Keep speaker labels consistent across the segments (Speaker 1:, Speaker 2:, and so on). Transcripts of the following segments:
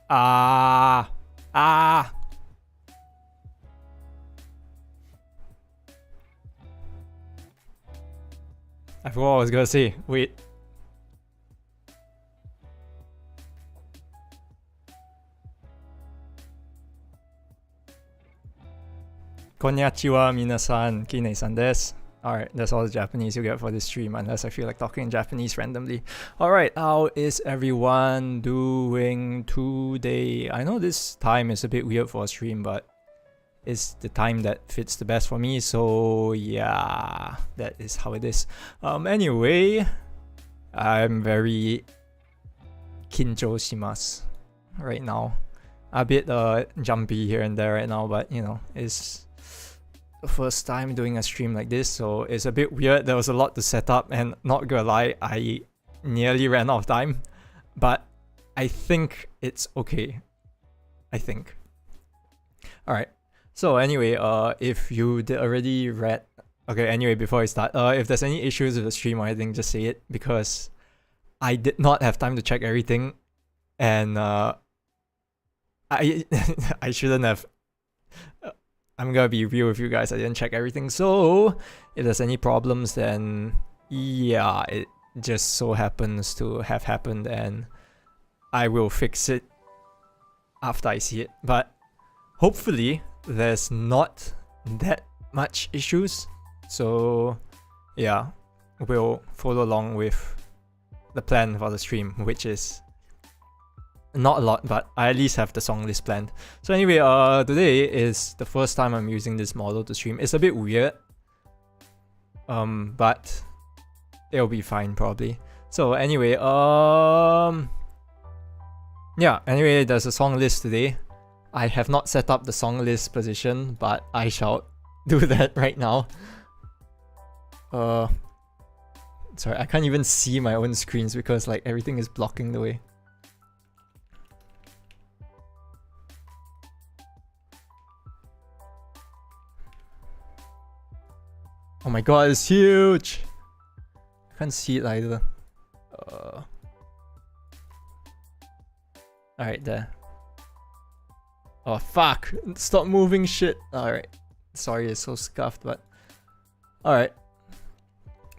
Speaker 1: Ah. Ah. I forgot what I was gonna say. Wait. Konnichiwa minasan, Kinei-san desu. Alright, that's all the Japanese you get for this stream, unless I feel like talking in Japanese randomly. Alright, how is everyone doing today? I know this time is a bit weird for a stream, but it's the time that fits the best for me, so yeah, that is how it is. Anyway, I'm very kincho shimasu right now. A bit jumpy here and there right now, but you know, it's the first time doing a stream like this, so it's a bit weird. There was a lot to set up, and not gonna lie, I nearly ran out of time, but I think it's okay. I think. Alright, so anyway, if you did already read... Okay, anyway, before I start, if there's any issues with the stream or anything, just say it, because I did not have time to check everything, and I shouldn't have... I'm gonna be real with you guys, I didn't check everything, so if there's any problems, then yeah, it just so happens to have happened, and I will fix it after I see it. But hopefully there's not that much issues, so yeah, we'll follow along with the plan for the stream, which is not a lot, but I at least have the song list planned. So anyway, today is the first time I'm using this model to stream. It's a bit weird, but it'll be fine probably. So anyway, yeah, anyway, there's a song list today. I have not set up the song list position, but I shall do that right now. Sorry, I can't even see my own screens because like everything is blocking the way. Oh my god, it's huge! I can't see it either. Alright, there. Oh fuck! Stop moving shit! Alright. Sorry, it's so scuffed, but... Alright.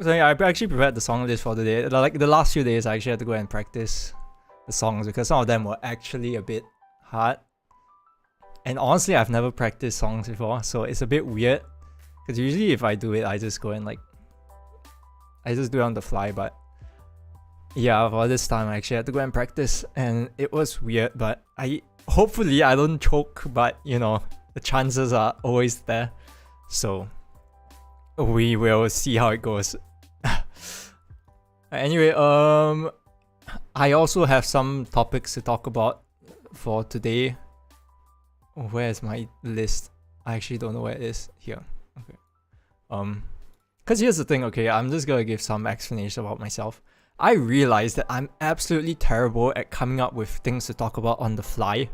Speaker 1: So yeah, I actually prepared the song list for today. Like the last few days, I actually had to go and practice the songs because some of them were actually a bit hard. And honestly, I've never practiced songs before, so it's a bit weird. Because usually if I do it, I just go and like... I just do it on the fly, but... Yeah, for this time I actually had to go and practice, and it was weird, but hopefully I don't choke, but you know, the chances are always there. So... we will see how it goes. Anyway, I also have some topics to talk about for today. Where's my list? I actually don't know where it is. Here. Okay. Because here's the thing, okay, I'm just gonna give some explanation about myself. I realized that I'm absolutely terrible at coming up with things to talk about on the fly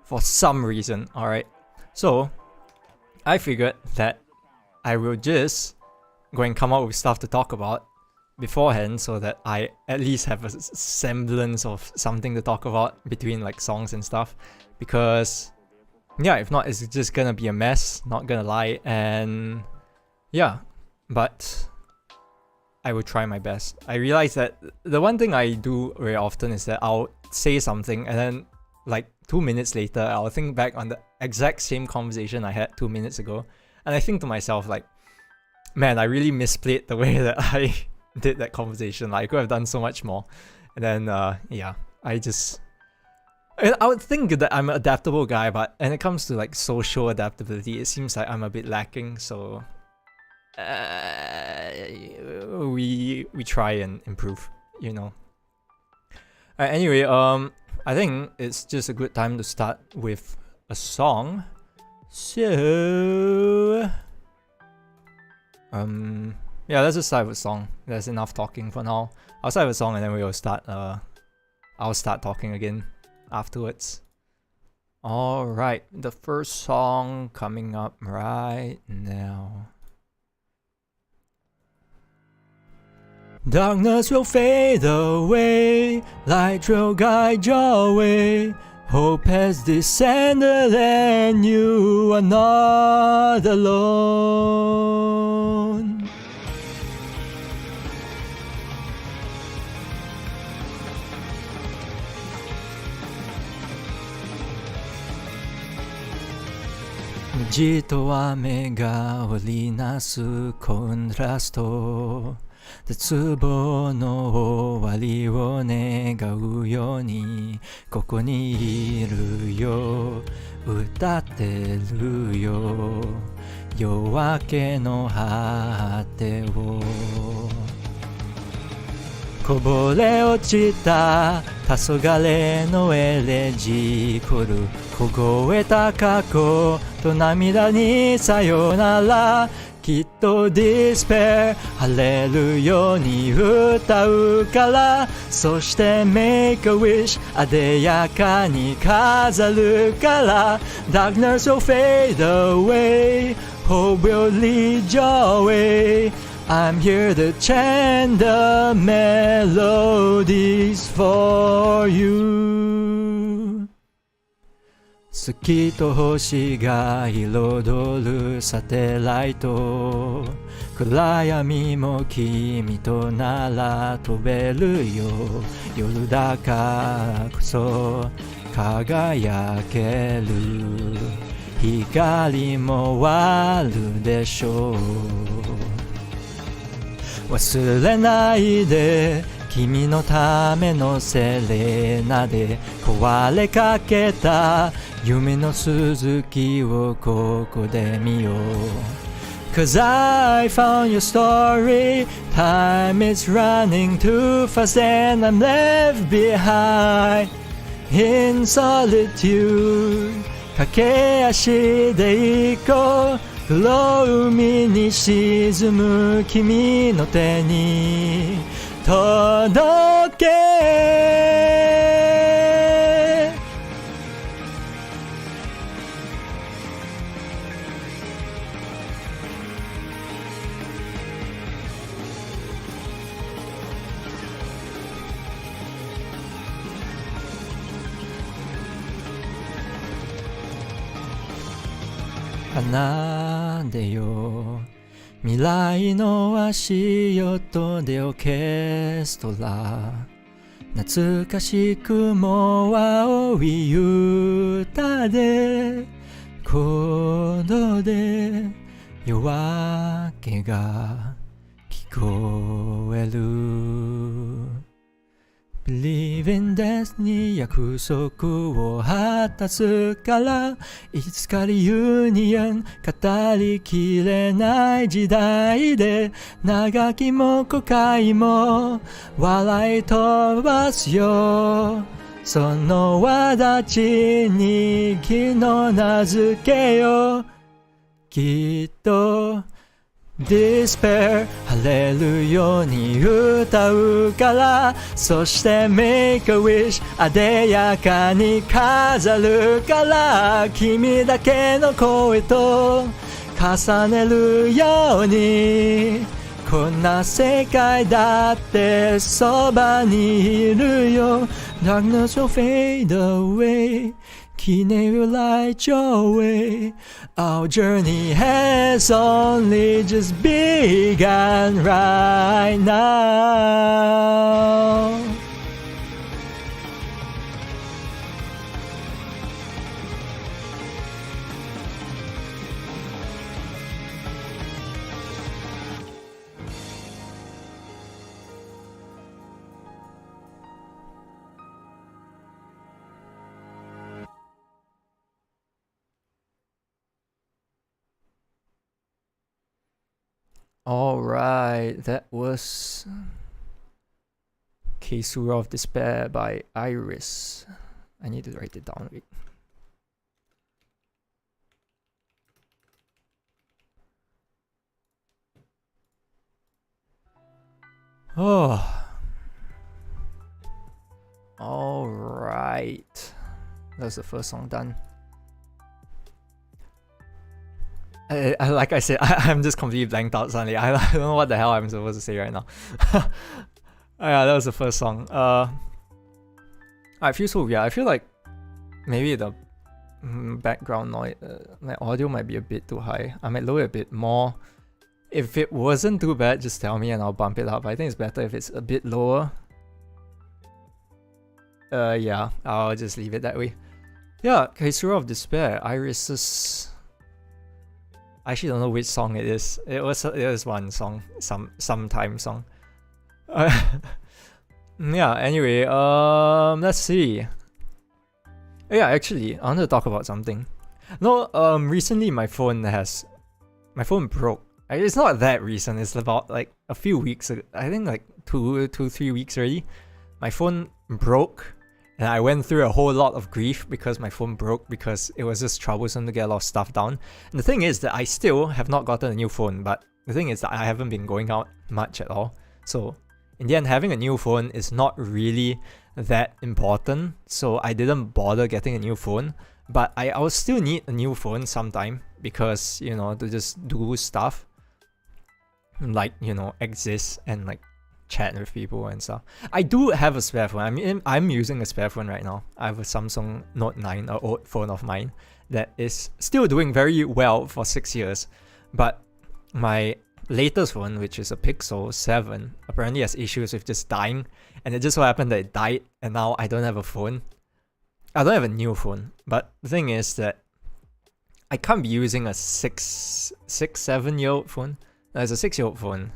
Speaker 1: for some reason, alright? So, I figured that I will just go and come up with stuff to talk about beforehand so that I at least have a semblance of something to talk about between like songs and stuff, because yeah, if not, it's just gonna be a mess, not gonna lie. And yeah, but I will try my best. I realize that the one thing I do very often is that I'll say something and then like 2 minutes later I'll think back on the exact same conversation I had 2 minutes ago, and I think to myself like, man, I really misplayed the way that I did that conversation. Like, I could have done so much more. And then, yeah, I would think that I'm an adaptable guy, but when it comes to like social adaptability, it seems like I'm a bit lacking. So, we try and improve, you know. Anyway, I think it's just a good time to start with a song. So... yeah, let's just start with a song. There's enough talking for now. I'll start with a song and then we'll start, I'll start talking again afterwards. Alright, the first song coming up right now. Darkness will fade away, light will guide your way. Hope has descended and you are not alone. Jiと雨が織りなすコントラスト、絶望の終わりを願うようにここにいるよ、歌ってるよ、夜明けの果てを。こぼれ落ちた黄昏のエレジコル、凍えた過去と涙にさよなら、きっとディスペア晴れるように歌うから、そして Make a wish あでやかに飾るから、 Darkness will fade away, Hope will lead your way, I'm here to chant the melodies for you。 月と星が彩るサテライト、暗闇も君となら飛べるよ、夜だからこそ輝ける、光も終わるでしょう。忘れないで君のためのセレナで、壊れかけた夢の続きをここで見よう。 Cause I found your story, time is running too fast and I'm left behind in solitude。 駆け足で行こう、黒海に沈む君の手に届け。奏でよ未来の足音でオーケストラ、懐かしくも青い歌で、コードで夜明けが聞こえる。Believe in destiny 約束を果たすから、いつかリユニオン語りきれない時代で、長きも後悔も笑い飛ばすよ、その輪立ちに昨日名付けよ。きっとDespair 晴れるように歌うから、そして Make a wish あでやかに飾るから、君だけの声と重ねるように、こんな世界だってそばにいるよ。 Darkness will fade away, Kinei will light your way, our journey has only just begun right now。 Alright, that was Kesura of Despair by Iris. I need to write it down. Wait. Oh. Alright. That's the first song done. Like I said, I'm just completely blanked out suddenly. I don't know what the hell I'm supposed to say right now. Yeah, that was the first song. I feel so weird. I feel like maybe the background noise, my audio might be a bit too high. I might lower it a bit more. If it wasn't too bad, just tell me and I'll bump it up. I think it's better if it's a bit lower. Yeah, I'll just leave it that way. Yeah, Kaisura of Despair, Irises. I actually don't know which song it is. It was one song, sometime song. Yeah, anyway, let's see. Yeah, actually, I want to talk about something. No, recently my phone broke. It's not that recent, it's about like a few weeks ago. I think like 3 weeks already. My phone broke, and I went through a whole lot of grief because my phone broke, because it was just troublesome to get a lot of stuff down. And the thing is that I still have not gotten a new phone, but the thing is that I haven't been going out much at all. So in the end, having a new phone is not really that important, so I didn't bother getting a new phone. But I will still need a new phone sometime, because, you know, to just do stuff like, you know, exist and like chat with people and stuff. I do have a spare phone. I mean, I'm using a spare phone right now. I have a Samsung Note 9, an old phone of mine that is still doing very well for 6 years. But my latest phone, which is a Pixel 7, apparently has issues with just dying, and it just so happened that it died, and now I don't have a phone. I don't have a new phone, but the thing is that I can't be using a 7-year-old phone. No, it's a 6-year-old phone.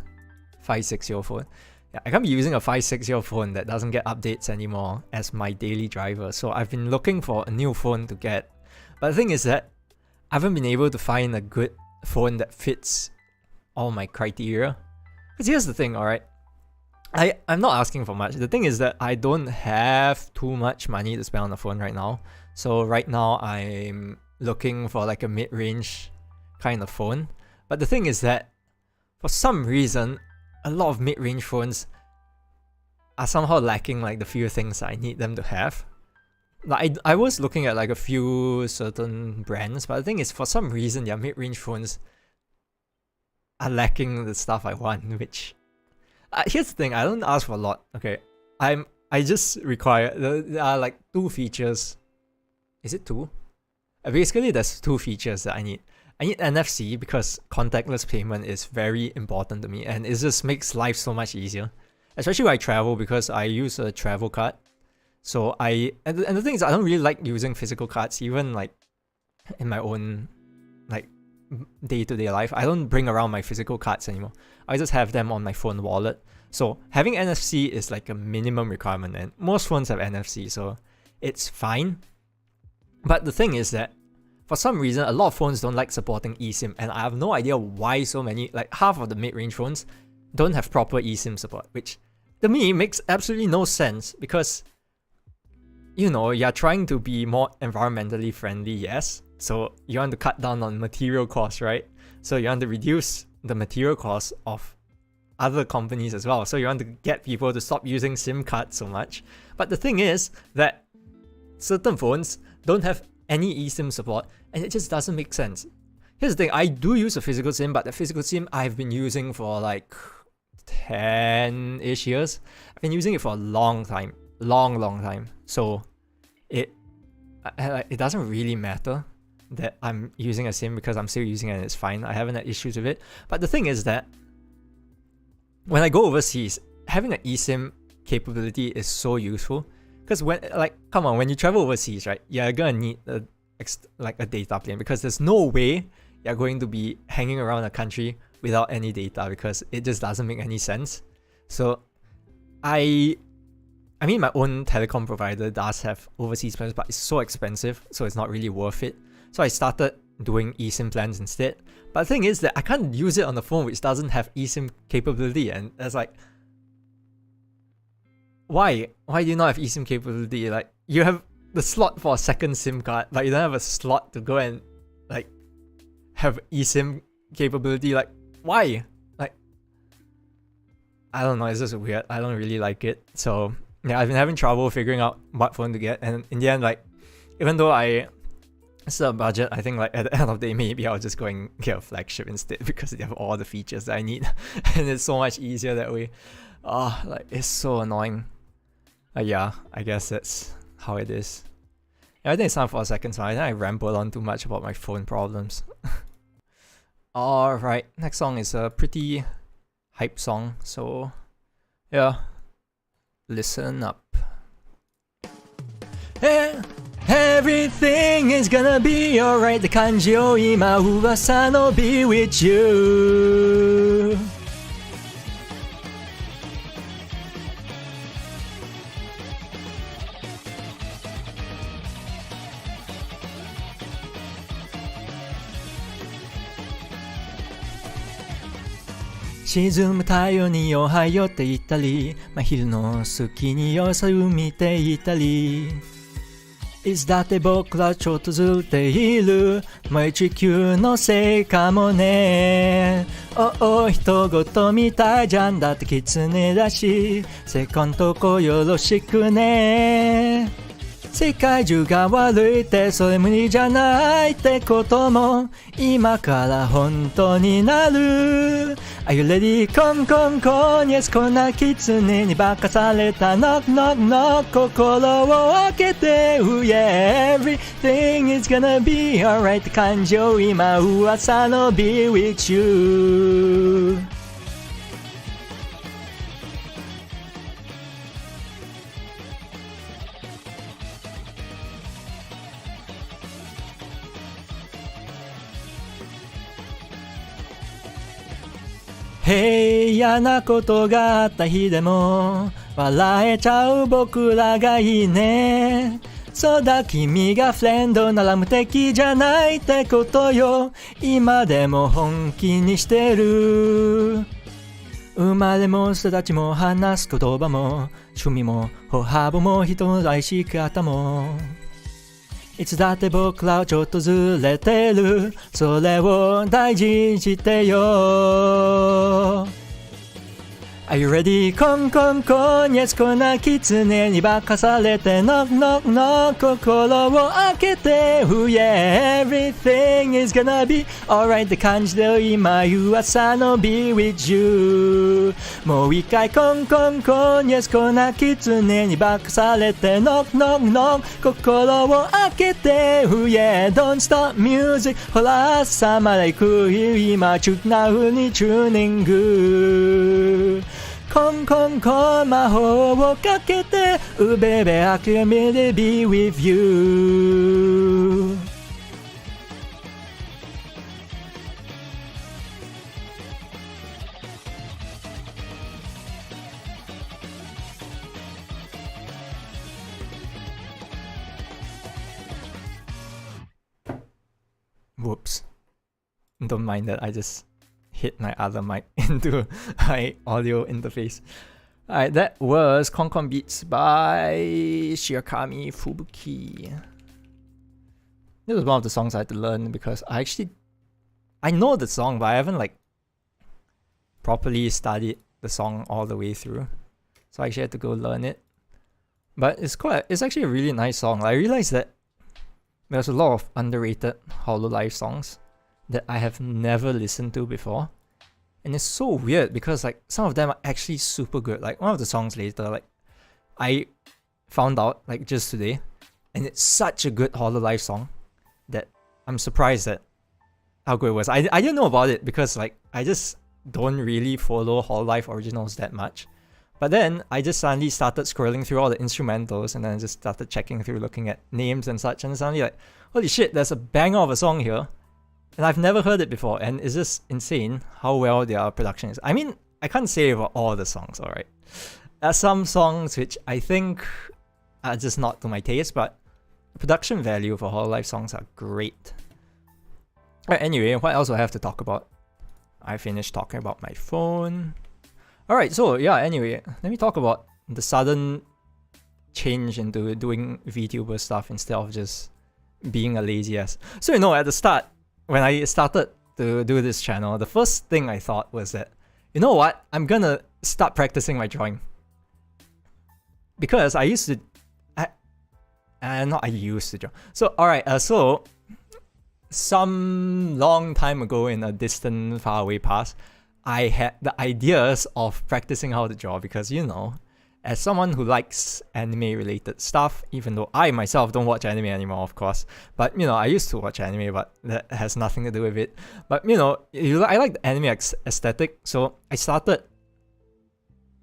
Speaker 1: 5-6-year-old phone. Yeah, I can't be using a 5-6-year-old phone that doesn't get updates anymore as my daily driver. So I've been looking for a new phone to get. But the thing is that I haven't been able to find a good phone that fits all my criteria. Because here's the thing, alright? I'm not asking for much. The thing is that I don't have too much money to spend on the phone right now. So right now I'm looking for like a mid-range kind of phone. But the thing is that for some reason, a lot of mid-range phones are somehow lacking like the few things I need them to have. Like I was looking at like a few certain brands, but the thing is, for some reason their mid-range phones are lacking the stuff I want, which here's the thing, I don't ask for a lot, okay? I just require, there are like 2 features. Is it 2? Basically there's 2 features that I need. I need NFC because contactless payment is very important to me, and it just makes life so much easier. Especially when I travel, because I use a travel card. So and the thing is, I don't really like using physical cards, even like in my own like day-to-day life. I don't bring around my physical cards anymore. I just have them on my phone wallet. So having NFC is like a minimum requirement, and most phones have NFC, so it's fine. But the thing is that for some reason, a lot of phones don't like supporting eSIM, and I have no idea why so many, like half of the mid-range phones don't have proper eSIM support, which to me makes absolutely no sense, because, you know, you're trying to be more environmentally friendly, yes? So you want to cut down on material costs, right? So you want to reduce the material costs of other companies as well. So you want to get people to stop using SIM cards so much. But the thing is that certain phones don't have any eSIM support, and it just doesn't make sense. Here's the thing, I do use a physical SIM, but the physical SIM I've been using for like 10-ish years. I've been using it for a long time. Long time. So it doesn't really matter that I'm using a SIM, because I'm still using it and it's fine. I haven't had issues with it. But the thing is that when I go overseas, having an eSIM capability is so useful. Because when, like, come on, when you travel overseas, right, you're gonna need a data plan, because there's no way you're going to be hanging around a country without any data, because it just doesn't make any sense. So I mean, my own telecom provider does have overseas plans, but it's so expensive, so it's not really worth it. So I started doing eSIM plans instead. But the thing is that I can't use it on the phone which doesn't have eSIM capability, and it's like, why do you not have eSIM capability? Like, you have the slot for a second SIM card, but you don't have a slot to go and like have eSIM capability. Like, why? Like, I don't know, it's just weird. I don't really like it. So yeah, I've been having trouble figuring out what phone to get, and in the end, like, even though I set a budget, I think like at the end of the day, maybe I'll just go and get a flagship instead, because they have all the features that I need and it's so much easier that way. Like, it's so annoying. Yeah, I guess that's how it is. I think it's time for a second song. I think I rambled on too much about my phone problems. Alright, next song is a pretty hype song, so yeah, listen up. Everything is gonna be alright って感じよ今噂の Be with you沈む太陽におはようって言ったり真昼の月に様子を見ていたりいつだって僕らちょっとずれているもう地球のせいかもねお人ごとみたいじゃんだって狐だしセコンとこよろしくね世界中が悪いってそれ無理じゃないってことも今から本当になる Are you ready? コンコンコン Yes こんな狐に化かされた Knock knock knock 心を開けて Oh yeah Everything is gonna be alright って感情今噂の Be with you嫌なことがあった日でも笑えちゃう僕らがいいねそうだ君がフレンドなら無敵じゃないってことよ今でも本気にしてる生まれも育ちも話す言葉も趣味も歩幅も人の愛し方もいつだって僕らはちょっとずれてるそれを大事にしてよ Are you ready? コンコンコン Yes こんな狐に化かされて Knock knock knock 心を開けて Oh yeah Everything is gonna be alright って感じで今噂の Be with you もう一回コンコンコン Yes こんな狐に化かされて Knock knock knock 心を開けて Oh yeah Don't stop music ほら朝まで行く今チューナウにチューニングコンコンコン魔法をかけて Oh baby I can really be with you Whoops don't mind that I just hit my other mic into my audio interface. Alright, that was Konkon Beats by Shirakami Fubuki. This was one of the songs I had to learn because I know the song but I haven't like properly studied the song all the way through. So I actually had to go learn it. But it's actually a really nice song. I realized that there's a lot of underrated Hololive songs that I have never listened to before. And it's so weird because like some of them are actually super good. Like one of the songs later, like I found out like just today, and it's such a good Hololive song that I'm surprised at how good it was. I didn't know about it because like I just don't really follow Hololive originals that much. But then I just suddenly started scrolling through all the instrumentals and then I just started checking through looking at names and such and suddenly like, holy shit, there's a banger of a song here. And I've never heard it before, and it's just insane how well their production is. I mean, I can't say about all the songs, alright? There are some songs which I think are just not to my taste, but the production value for Hololive songs are great. Alright, anyway, what else do I have to talk about? I finished talking about my phone. Alright, so yeah, anyway, let me talk about the sudden change into doing VTuber stuff instead of just being a lazy ass. So you know, at the start, when I started to do this channel, the first thing I thought was that, you know what, I'm gonna start practicing my drawing. Because I used to, draw. So, alright, so, some long time ago in a distant, faraway past, I had the ideas of practicing how to draw because, you know, as someone who likes anime-related stuff, even though I myself don't watch anime anymore, of course, but I used to watch anime, but that has nothing to do with it. But I like the anime aesthetic, so I started.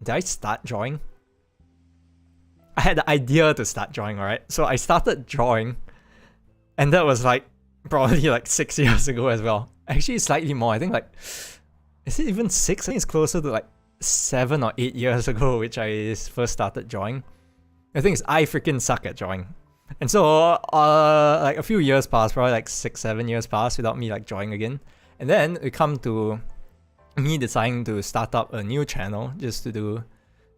Speaker 1: Did I start drawing? I had the idea to start drawing, alright? So I started drawing, and that was probably 6 years ago as well. Actually, slightly more. I think is it even 6? I think it's closer to 7 or 8 years ago, which I first started drawing. The thing is, I freaking suck at drawing. And so, a few years passed, probably 6, 7 years passed without me drawing again. And then we come to me deciding to start up a new channel just to do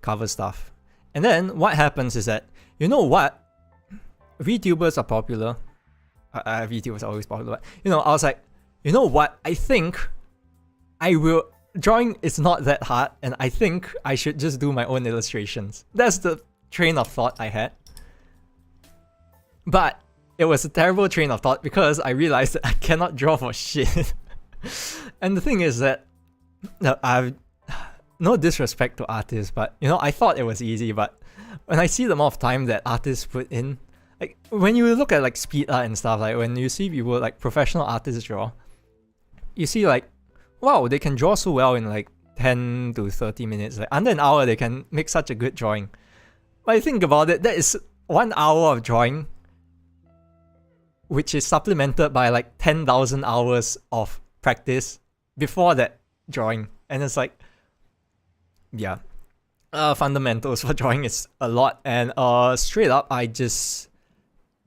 Speaker 1: cover stuff. And then what happens is that, what? VTubers are popular. VTubers are always popular. But, I was like, what? I think I will. Drawing is not that hard, and I think I should just do my own illustrations. That's the train of thought I had. But it was a terrible train of thought because I realized that I cannot draw for shit. And the thing is that, I've no disrespect to artists, but I thought it was easy, but when I see the amount of time that artists put in, when you look at speed art and stuff, when you see people professional artists draw, you see wow, they can draw so well in 10 to 30 minutes. Under an hour, they can make such a good drawing. But I think about it, that is 1 hour of drawing, which is supplemented by 10,000 hours of practice before that drawing. And it's yeah. Fundamentals for drawing is a lot. And straight up, I just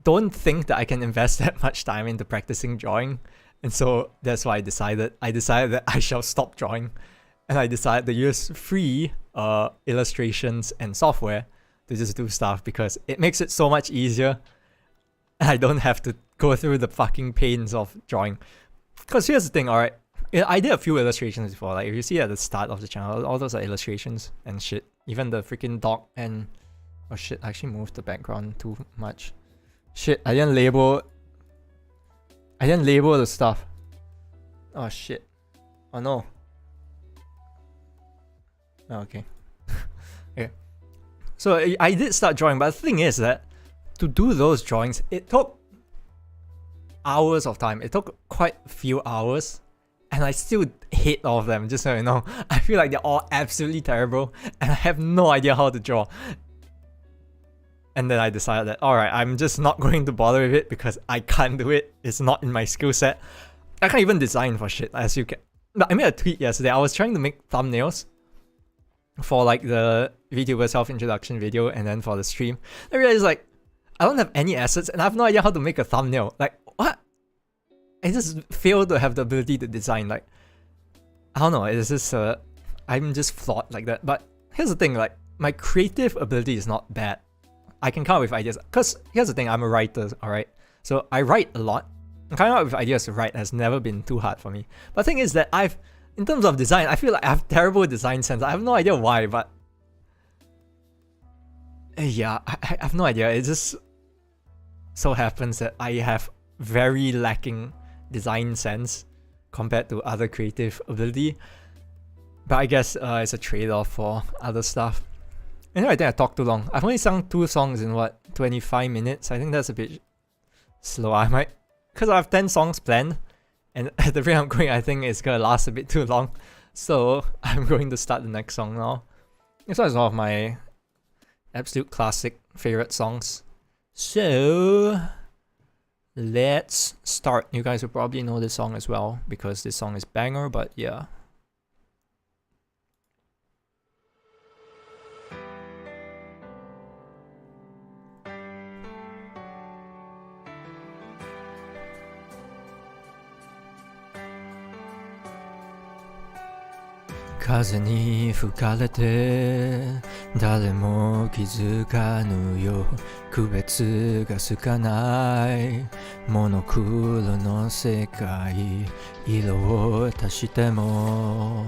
Speaker 1: don't think that I can invest that much time into practicing drawing. And so that's why I decided that I shall stop drawing, and I decided to use free illustrations and software to just do stuff because it makes it so much easier. And I don't have to go through the fucking pains of drawing. Because here's the thing, alright, I did a few illustrations before. If you see at the start of the channel, all those are illustrations and shit. Even the freaking dog and oh shit, I actually moved the background too much. Shit, I didn't label the stuff. Oh shit. Oh no. Oh, okay. Okay. So I did start drawing, but the thing is that to do those drawings, it took hours of time. It took quite a few hours, and I still hate all of them, just so you know. I feel like they're all absolutely terrible, and I have no idea how to draw. And then I decided that, alright, I'm just not going to bother with it because I can't do it. It's not in my skill set. I can't even design for shit, as you can. But I made a tweet yesterday. I was trying to make thumbnails for the VTuber self-introduction video and then for the stream. I realized I don't have any assets and I have no idea how to make a thumbnail. What? I just fail to have the ability to design. I don't know, it's just, I'm just flawed like that. But here's the thing, my creative ability is not bad. I can come up with ideas. Because here's the thing, I'm a writer, alright? So I write a lot. Coming up with ideas to write has never been too hard for me. But the thing is that in terms of design, I feel like I have terrible design sense. I have no idea why, but yeah, I have no idea. It just so happens that I have very lacking design sense compared to other creative ability. But I guess it's a trade-off for other stuff. Anyway, I think I talked too long. I've only sung 2 songs in 25 minutes. I think that's a bit slow. I might, because I have 10 songs planned, and at the rate I'm going, I think it's gonna last a bit too long. So I'm going to start the next song now. This one is one of my absolute classic favorite songs. So let's start. You guys will probably know this song as well because this song is banger, but yeah.風に吹かれて誰も気づかぬよ区別がつかないモノクロの世界色を足しても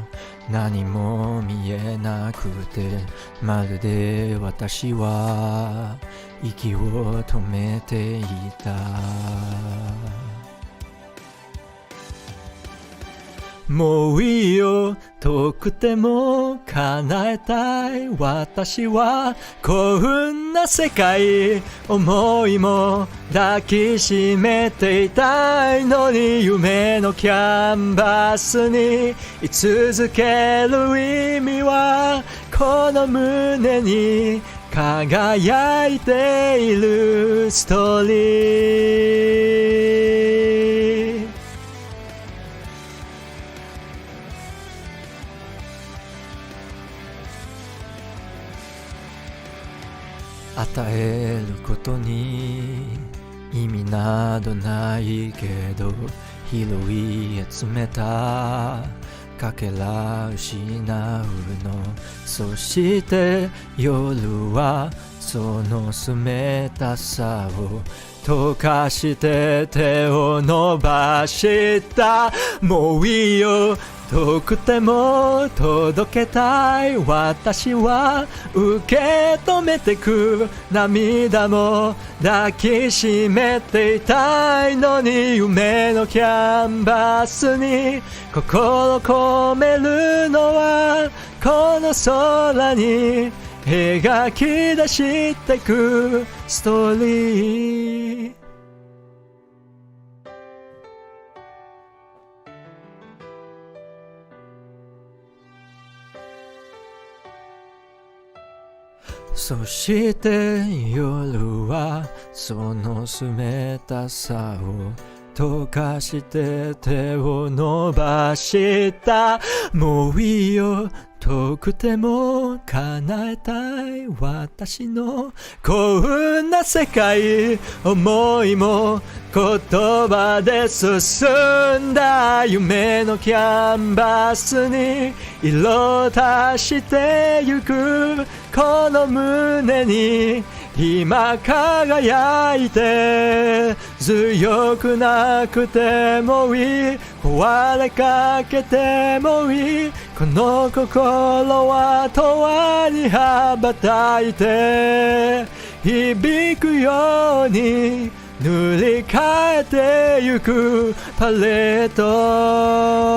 Speaker 1: 何も見えなくてまるで私は息を止めていたもういいよ遠くても叶えたい私はこんな世界思いも抱きしめていたいのに夢のキャンバスに居続ける意味はこの胸に輝いているストーリー与えることに意味などないけど拾い集めたかけら失うのそして夜はその冷たさを溶かして手を伸ばしたもういいよ遠くても届けたい私は受け止めてく涙も抱きしめていたいのに夢のキャンバスに心込めるのはこの空に描き出してくストーリーそして夜はその冷たさを溶かして手を伸ばしたもういいよ遠くても叶えたい私のこんな世界思いも言葉で進んだ夢のキャンバスに色足してゆくこの胸に今輝いて強くなくてもいい壊れかけてもいいこの心は永遠に羽ばたいて響くように塗り替えてゆくパレート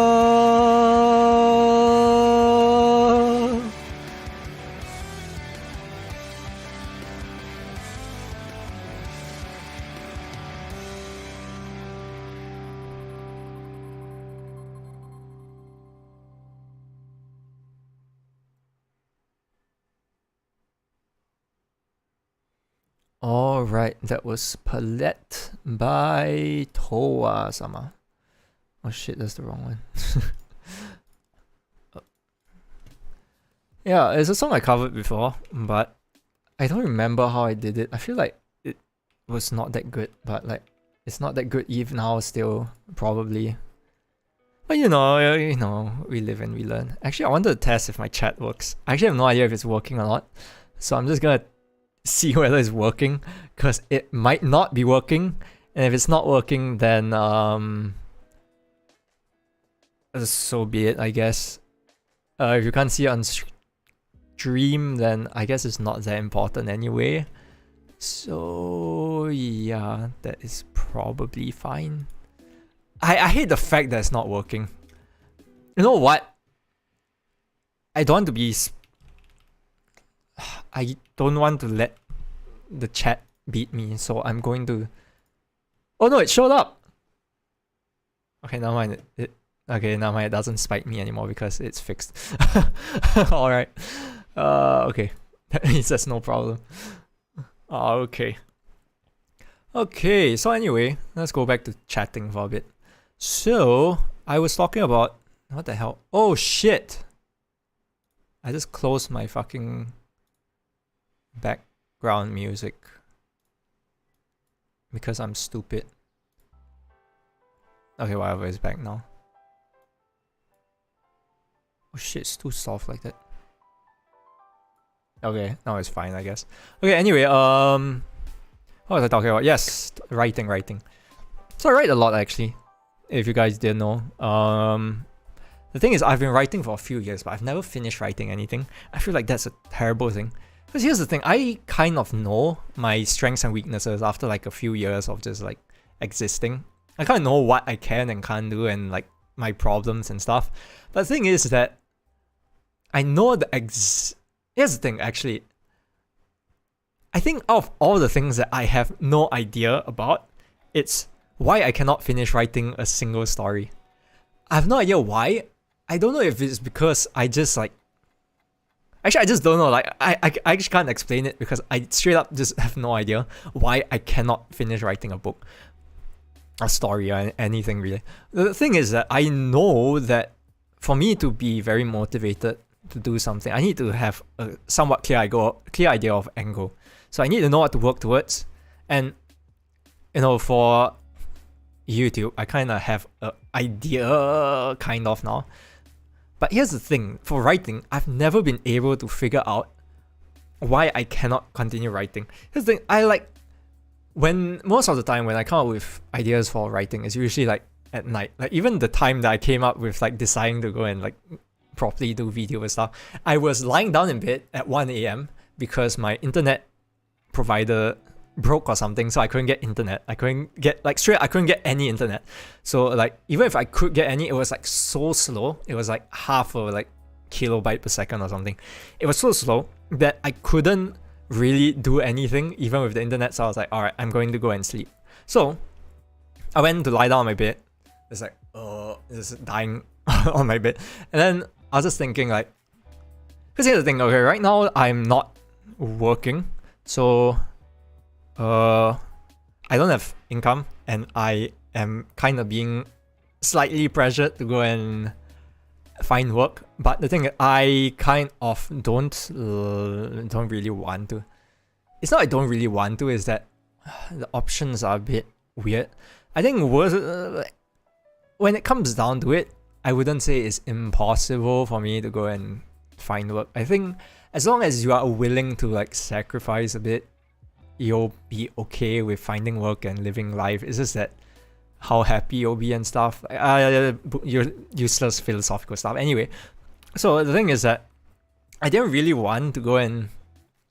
Speaker 1: Alright, that was Palette by Towa-sama. Oh shit, that's the wrong one. Yeah, it's a song I covered before, but I don't remember how I did it. I feel like it was not that good, but like, it's not that good even now still, probably. But you know, we live and we learn. Actually, I wanted to test if my chat works. I actually have no idea if it's working or not. So I'm just gonna see whether it's working, because it might not be working, and if it's not working, then so be it, I guess. If you can't see it on stream, then I guess it's not that important anyway. So yeah, that is probably fine. I hate the fact that it's not working. You know what? I don't want to be I don't want to let the chat beat me, so I'm going to... Oh no, it showed up! Okay, never mind. Okay, never mind. It doesn't spike me anymore because it's fixed. Alright. Okay. That means there's no problem. Okay. Okay, so anyway, let's go back to chatting for a bit. So, I was talking about... What the hell? Oh shit! I just closed my fucking background music because I'm stupid. Okay, whatever, it's back now. Oh shit, it's too soft like that. Okay, now it's fine, I guess. Okay, anyway, what was I talking about? Yes, writing. So I write a lot actually, if you guys didn't know. The thing is, I've been writing for a few years, but I've never finished writing anything. I feel like that's a terrible thing. Because here's the thing, I kind of know my strengths and weaknesses after like a few years of just like existing. I kind of know what I can and can't do and like my problems and stuff. But the thing is that I know here's the thing actually. I think of all the things that I have no idea about, it's why I cannot finish writing a single story. I have no idea why. I don't know if it's because I just like... Actually, I just don't know. Like, I actually can't explain it because I straight up just have no idea why I cannot finish writing a book, a story, or anything really. The thing is that I know that for me to be very motivated to do something, I need to have a somewhat clear idea of end goal. So I need to know what to work towards. And, you know, for YouTube, I kind of have an idea kind of now. But here's the thing, for writing, I've never been able to figure out why I cannot continue writing. Here's the thing, most of the time when I come up with ideas for writing, it's usually like at night. Like even the time that I came up with like deciding to go and like properly do video and stuff, I was lying down in bed at 1 a.m. because my internet provider broke or something, so I couldn't get internet. I couldn't get any internet. So like even if I could get any, it was like so slow. It was like half a like kilobyte per second or something. It was so slow that I couldn't really do anything even with the internet. So I was like, alright, I'm going to go and sleep. So I went to lie down on my bed. It's like just dying on my bed. And then I was just thinking like, because here's the thing, okay, right now I'm not working, so I don't have income, and I am kind of being slightly pressured to go and find work. But the thing is, I kind of don't really want to. It's not I don't really want to, is that the options are a bit weird. I think when it comes down to it, I wouldn't say it's impossible for me to go and find work. I think as long as you are willing to like sacrifice a bit, you'll be okay with finding work and living life. It's just that how happy you'll be and stuff. Your useless philosophical stuff. Anyway, so the thing is that I didn't really want to go and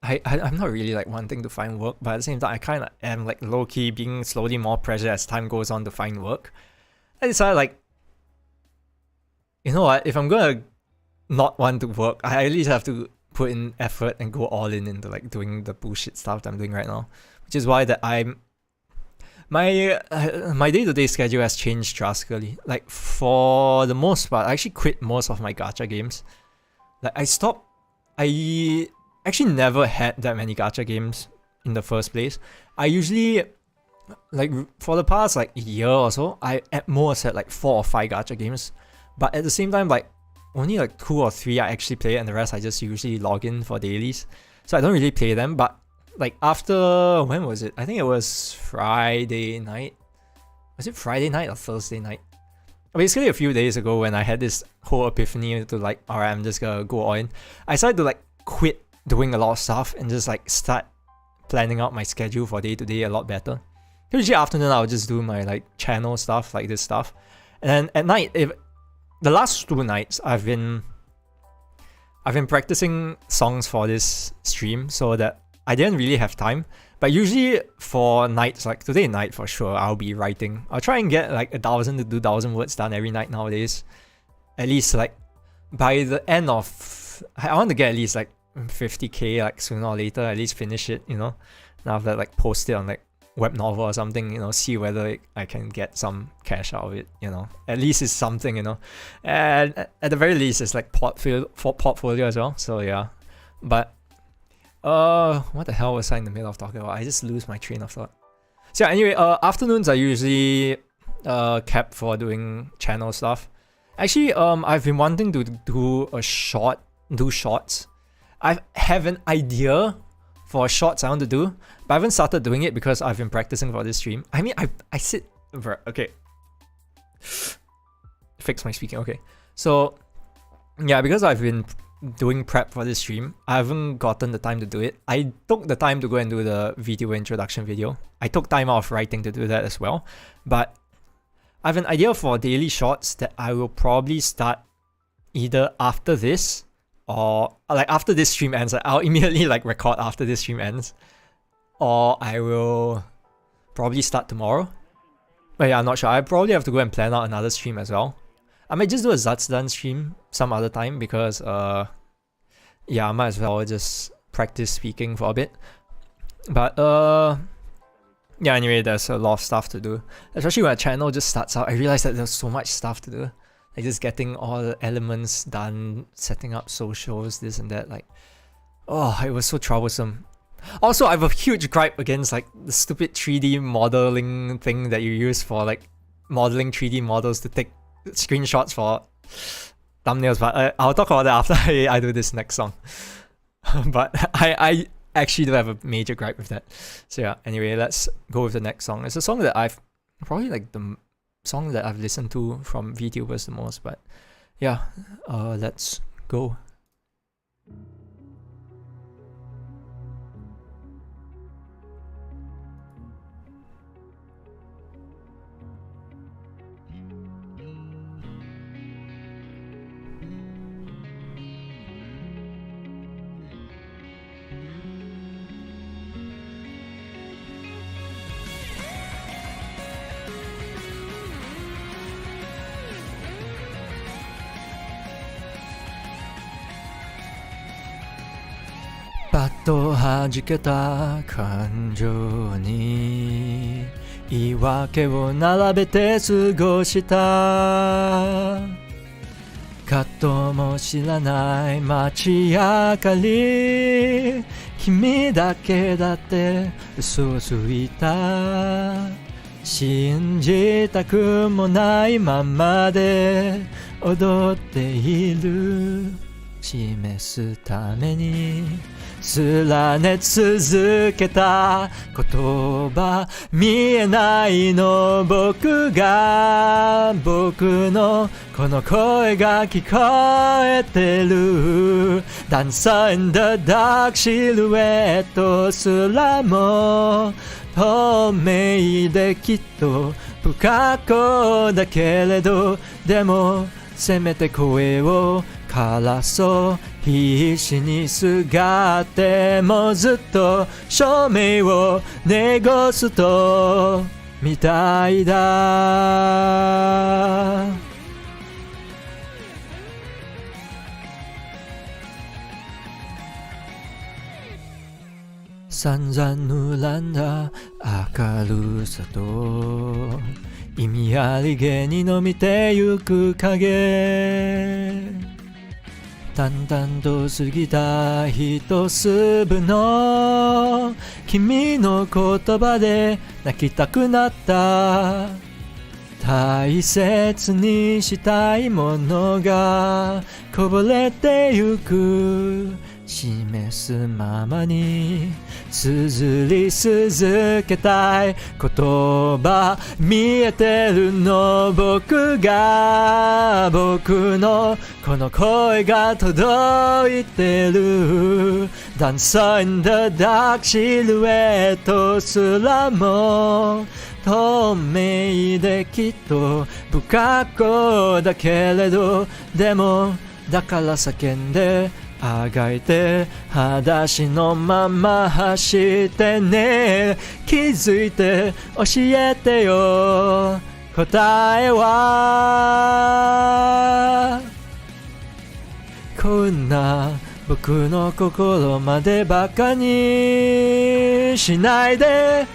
Speaker 1: I'm not really like wanting to find work, but at the same time I kind of am like low-key being slowly more pressured as time goes on to find work. I decided like, you know what, if I'm gonna not want to work, I at least have to put in effort and go all in into like doing the bullshit stuff that I'm doing right now, which is why that my day-to-day schedule has changed drastically. Like for the most part, I actually quit most of my gacha games. Like I actually never had that many gacha games in the first place. I usually, like for the past like year or so, I at most had like 4 or 5 gacha games, but at the same time like only like 2 or 3 I actually play, and the rest I just usually log in for dailies. So I don't really play them. But like after, when was it? I think it was Friday night. Was it Friday night or Thursday night? Basically a few days ago when I had this whole epiphany to like, alright, I'm just gonna go all in. I decided to like quit doing a lot of stuff and just like start planning out my schedule for day to day a lot better. Usually afternoon I'll just do my like channel stuff, like this stuff. And then at night, the last 2 nights I've been practicing songs for this stream, so that I didn't really have time. But usually for nights like today night for sure, I'll be writing. I'll try and get like 1,000 to 2,000 words done every night nowadays. At least like by the end of, I want to get at least like 50k like sooner or later, at least finish it, you know. And after that, like post it on like web novel or something, you know, see whether I can get some cash out of it, you know. At least it's something, you know. And at the very least, it's like portfolio as well. So yeah. But what the hell was I in the middle of talking about? I just lose my train of thought. So yeah, anyway, afternoons are usually kept for doing channel stuff. Actually, I've been wanting to do shorts. I have an idea for shorts I want to do, but I haven't started doing it because I've been practicing for this stream. I mean, I sit... Okay. Fix my speaking, okay. So, yeah, because I've been doing prep for this stream, I haven't gotten the time to do it. I took the time to go and do the video introduction video. I took time out of writing to do that as well. But I have an idea for daily shorts that I will probably start either after this, or like after this stream ends. I'll immediately like record after this stream ends, or I will probably start tomorrow. But yeah, I'm not sure. I probably have to go and plan out another stream as well. I might just do a Zatsudan stream some other time because yeah, I might as well just practice speaking for a bit. But yeah, anyway, there's a lot of stuff to do. Especially when a channel just starts out, I realized that there's so much stuff to do. Like just getting all the elements done, setting up socials, this and that. Like, oh, it was so troublesome. Also, I have a huge gripe against like the stupid 3D modeling thing that you use for like modeling 3D models to take screenshots for thumbnails. But I'll talk about that after I do this next song. But I actually do have a major gripe with that. So yeah, anyway, let's go with the next song. It's a song that I've probably like the song that I've listened to from VTubers the most. But yeah, let's go.パッと弾けた感情に言い訳を並べて過ごした葛藤も知らない街明かり君だけだって嘘ついた信じたくもないままで踊っている示すために連ね続けた言葉見えないの僕のこの声が聞こえてる Dancer in the dark シルエットすらも透明できっと不格好だけれどでもせめて声を枯らそう必死にすがってもずっと証明を濁すとみたいだ散々恨んだ明るさと意味ありげに伸びてゆく影淡々と過ぎた一粒の君の言葉で泣きたくなった大切にしたいものがこぼれてゆく示すままに綴り続けたい言葉見えてるの僕のこの声が届いてる Dancer in the dark シルエットすらも透明できっと不格好だけれどでもだから叫んであがいて裸足のまま走ってね気づいて教えてよ答えはこんな僕の心までバカにしないで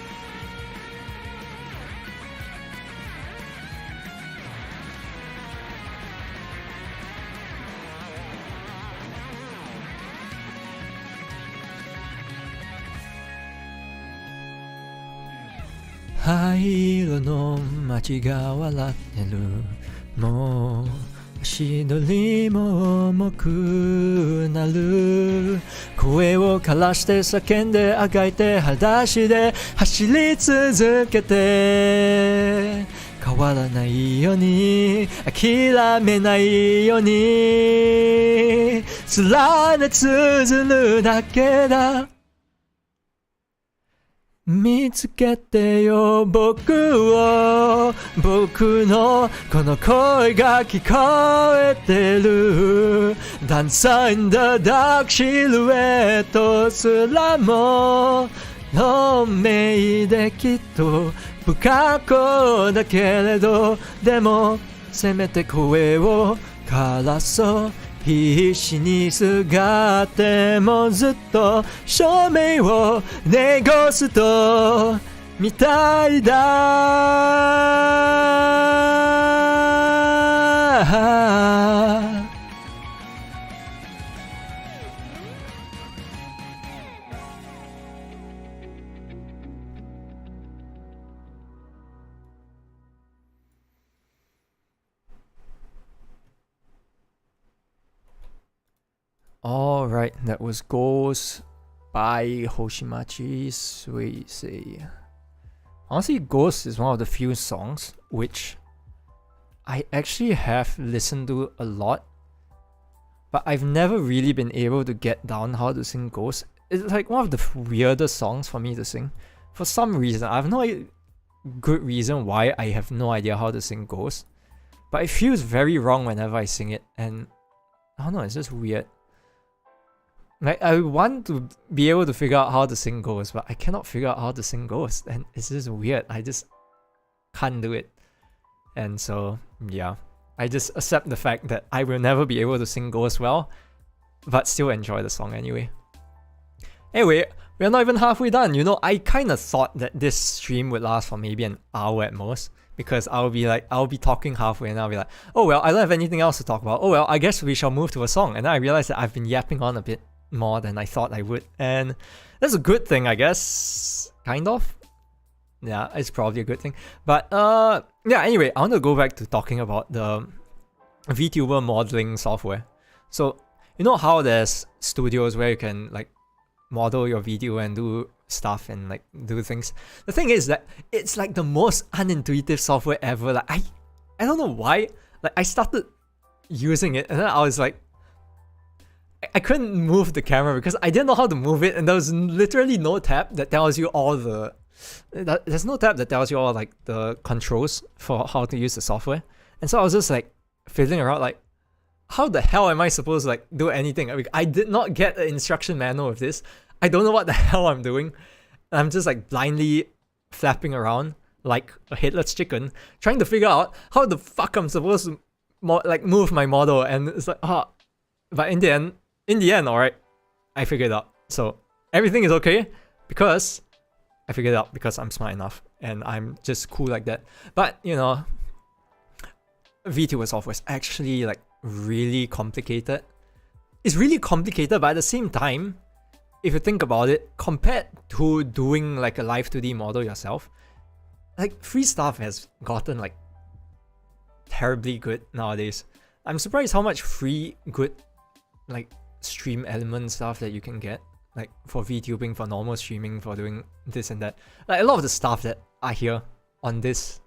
Speaker 1: 灰色の街が笑ってるもう足取りも重くなる声を枯らして叫んであがいて裸足で走り続けて変わらないように諦めないように連ね綴るだけだ見つけてよ僕のこの声が聞こえてる Dancer in the dark シルエットすらも透明できっと不格好だけれどでもせめて声をからそう必死にすがってもずっと証明をネゴスとみたいだ。Alright, that was Ghost by Hoshimachi Suisei. Honestly, Ghost is one of the few songs which I actually have listened to a lot, but I've never really been able to get down how to sing Ghost. It's like one of the weirdest songs for me to sing. For some reason, I have no good reason why I have no idea how to sing Ghost, but it feels very wrong whenever I sing it, and I don't know, it's just weird. Like, I want to be able to figure out how to sing Ghost, but I cannot figure out how to sing Ghost, and it's just weird. I just can't do it. And so, yeah, I just accept the fact that I will never be able to sing Ghost well, but still enjoy the song anyway. Anyway, we're not even halfway done. You know, I kind of thought that this stream would last for maybe an hour at most, because I'll be talking halfway and I'll be like, oh well, I don't have anything else to talk about. Oh well, I guess we shall move to a song. And then I realized that I've been yapping on a bit more than I thought I would, and that's a good thing, I guess. Kind of. Yeah, it's probably a good thing. But yeah, anyway, I want to go back to talking about the VTuber modeling software. So, you know how there's studios where you can like model your video and do stuff and like do things. The thing is that it's like the most unintuitive software ever. Like I don't know why. Like I started using it and then I was like, I couldn't move the camera because I didn't know how to move it, and there was literally no tab that tells you all the... There's no tab that tells you all like the controls for how to use the software. And so I was just like fiddling around like, how the hell am I supposed to like do anything? I did not get an instruction manual of this. I don't know what the hell I'm doing. I'm just like blindly flapping around like a headless chicken, trying to figure out how the fuck I'm supposed to move my model. And it's like, but in the end, alright, I figured it out. So everything is okay because I figured it out because I'm smart enough and I'm just cool like that. But you know, VTuber software is actually like really complicated. It's really complicated, but at the same time, if you think about it, compared to doing like a live 2D model yourself, like free stuff has gotten like terribly good nowadays. I'm surprised how much free good like stream element stuff that you can get, like for VTubing, for normal streaming, for doing this and that. Like a lot of the stuff that I hear on this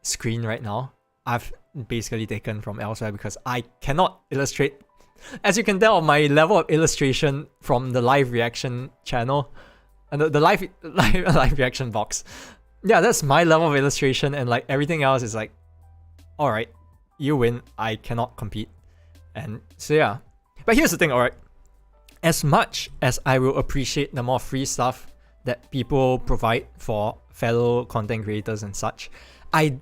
Speaker 1: screen right now, I've basically taken from elsewhere because I cannot illustrate. As you can tell, my level of illustration from the live reaction channel and the live reaction box, yeah, that's my level of illustration, and like everything else is like, all right, you win, I cannot compete. And so yeah. But here's the thing, alright. As much as I will appreciate the more free stuff that people provide for fellow content creators and such, I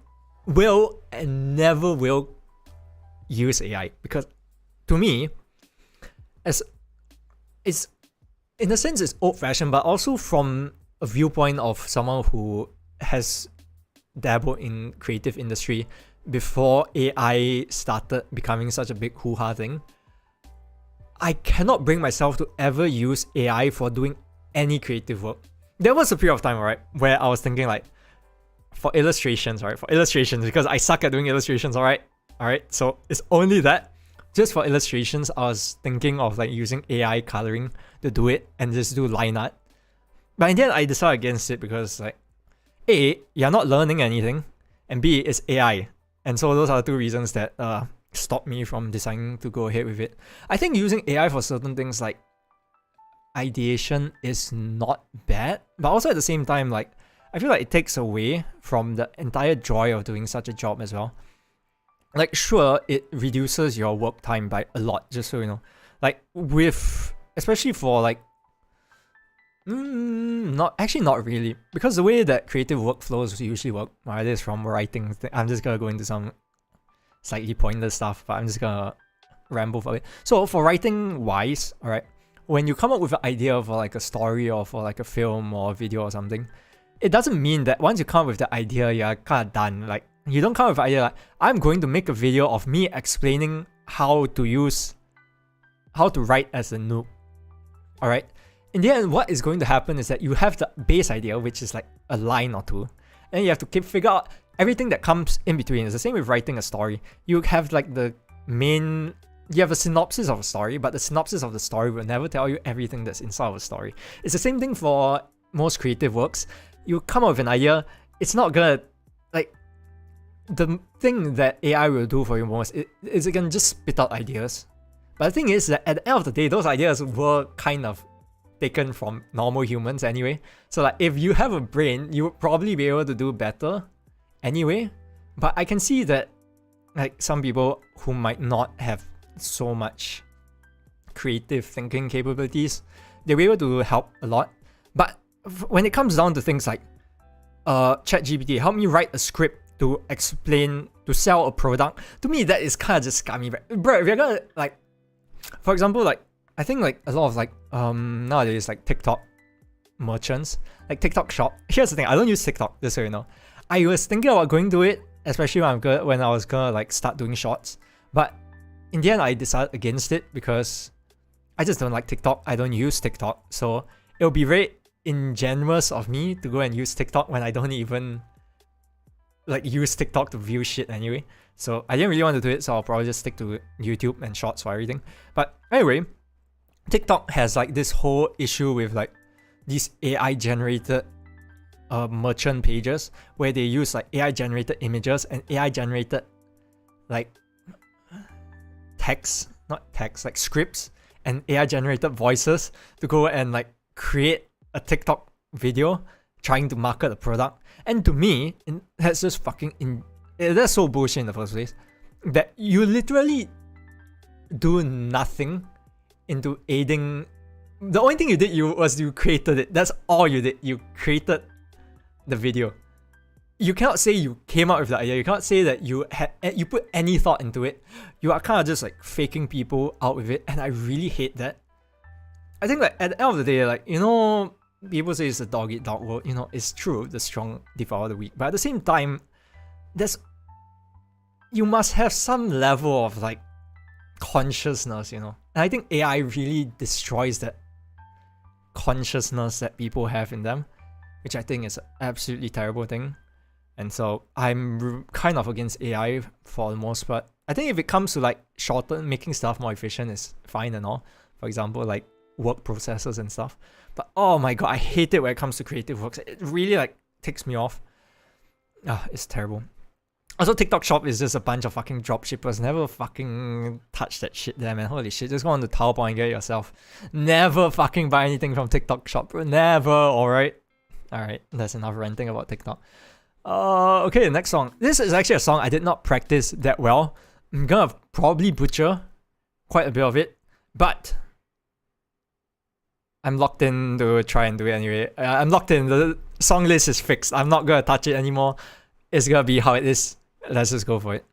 Speaker 1: will and never will use AI, because to me, as it's in a sense it's old-fashioned, but also from a viewpoint of someone who has dabbled in creative industry before AI started becoming such a big hoo-ha thing. I cannot bring myself to ever use AI for doing any creative work. There was a period of time, right, where I was thinking like, for illustrations, right, because I suck at doing illustrations, alright, so it's only that. Just for illustrations, I was thinking of like using AI coloring to do it and just do line art. But in the end, I decided against it because like, A, you're not learning anything, and B, it's AI. And so those are the two reasons that stopped me from deciding to go ahead with it. I think using AI for certain things like ideation is not bad, but also at the same time, like I feel like it takes away from the entire joy of doing such a job as well. Like sure, it reduces your work time by a lot, just so you know. Like with, especially for like, not really, because the way that creative workflows usually work, right, is from writing. I'm just gonna go into some slightly pointless stuff, but I'm just gonna ramble for it. So for writing wise, alright, when you come up with an idea for like a story or for like a film or a video or something, it doesn't mean that once you come up with the idea, you're kind of done. Like, you don't come up with an idea like, I'm going to make a video of me explaining how to write as a noob. Alright? In the end, what is going to happen is that you have the base idea, which is like a line or two, and you have to figure out everything that comes in between. It's the same with writing a story. You have like you have a synopsis of a story, but the synopsis of the story will never tell you everything that's inside of a story. It's the same thing for most creative works. You come up with an idea, it's not gonna, like, the thing that AI will do for you most is it can just spit out ideas. But the thing is that at the end of the day, those ideas were kind of taken from normal humans anyway. So like, if you have a brain, you would probably be able to do better anyway. But I can see that like some people who might not have so much creative thinking capabilities, they'll be able to help a lot. But when it comes down to things like ChatGPT, help me write a script to sell a product, to me that is kind of just scummy. Bro, if you're gonna, like, for example, like, I think like a lot of like nowadays like TikTok merchants, like TikTok shop. Here's the thing, I don't use TikTok, just so you know. I was thinking about going to it, especially when I was gonna like start doing shorts. But in the end, I decided against it because I just don't like TikTok. I don't use TikTok. So it'll be very ingenuous of me to go and use TikTok when I don't even like use TikTok to view shit anyway. So I didn't really want to do it, so I'll probably just stick to YouTube and shorts for everything. But anyway, TikTok has like this whole issue with like these AI generated merchant pages where they use like AI generated images and AI generated like like scripts and AI generated voices to go and like create a TikTok video trying to market a product. And to me, that's just that's so bullshit in the first place, that you literally do nothing into aiding. The only thing you did was you created it. That's all you did. You created the video. You cannot say you came up with the idea. You cannot say that you put any thought into it. You are kind of just like faking people out with it, and I really hate that. I think like at the end of the day, like, you know, people say it's a dog eat dog world. You know, it's true. The strong devour the weak. But at the same time, you must have some level of like consciousness, you know. And I think AI really destroys that consciousness that people have in them, which I think is an absolutely terrible thing. And so I'm kind of against AI for the most part. I think if it comes to like making stuff more efficient is fine and all. For example, like work processes and stuff. But oh my god, I hate it when it comes to creative works. It really like takes me off. It's terrible. Also, TikTok shop is just a bunch of fucking dropshippers. Never fucking touch that shit there, man. Holy shit, just go on to Taobao and get it yourself. Never fucking buy anything from TikTok shop, bro. Never, alright? Alright, that's enough ranting about TikTok. Okay, next song. This is actually a song I did not practice that well. I'm gonna probably butcher quite a bit of it, but I'm locked in to try and do it anyway. I'm locked in. The song list is fixed. I'm not gonna touch it anymore. It's gonna be how it is. Let's just go for it.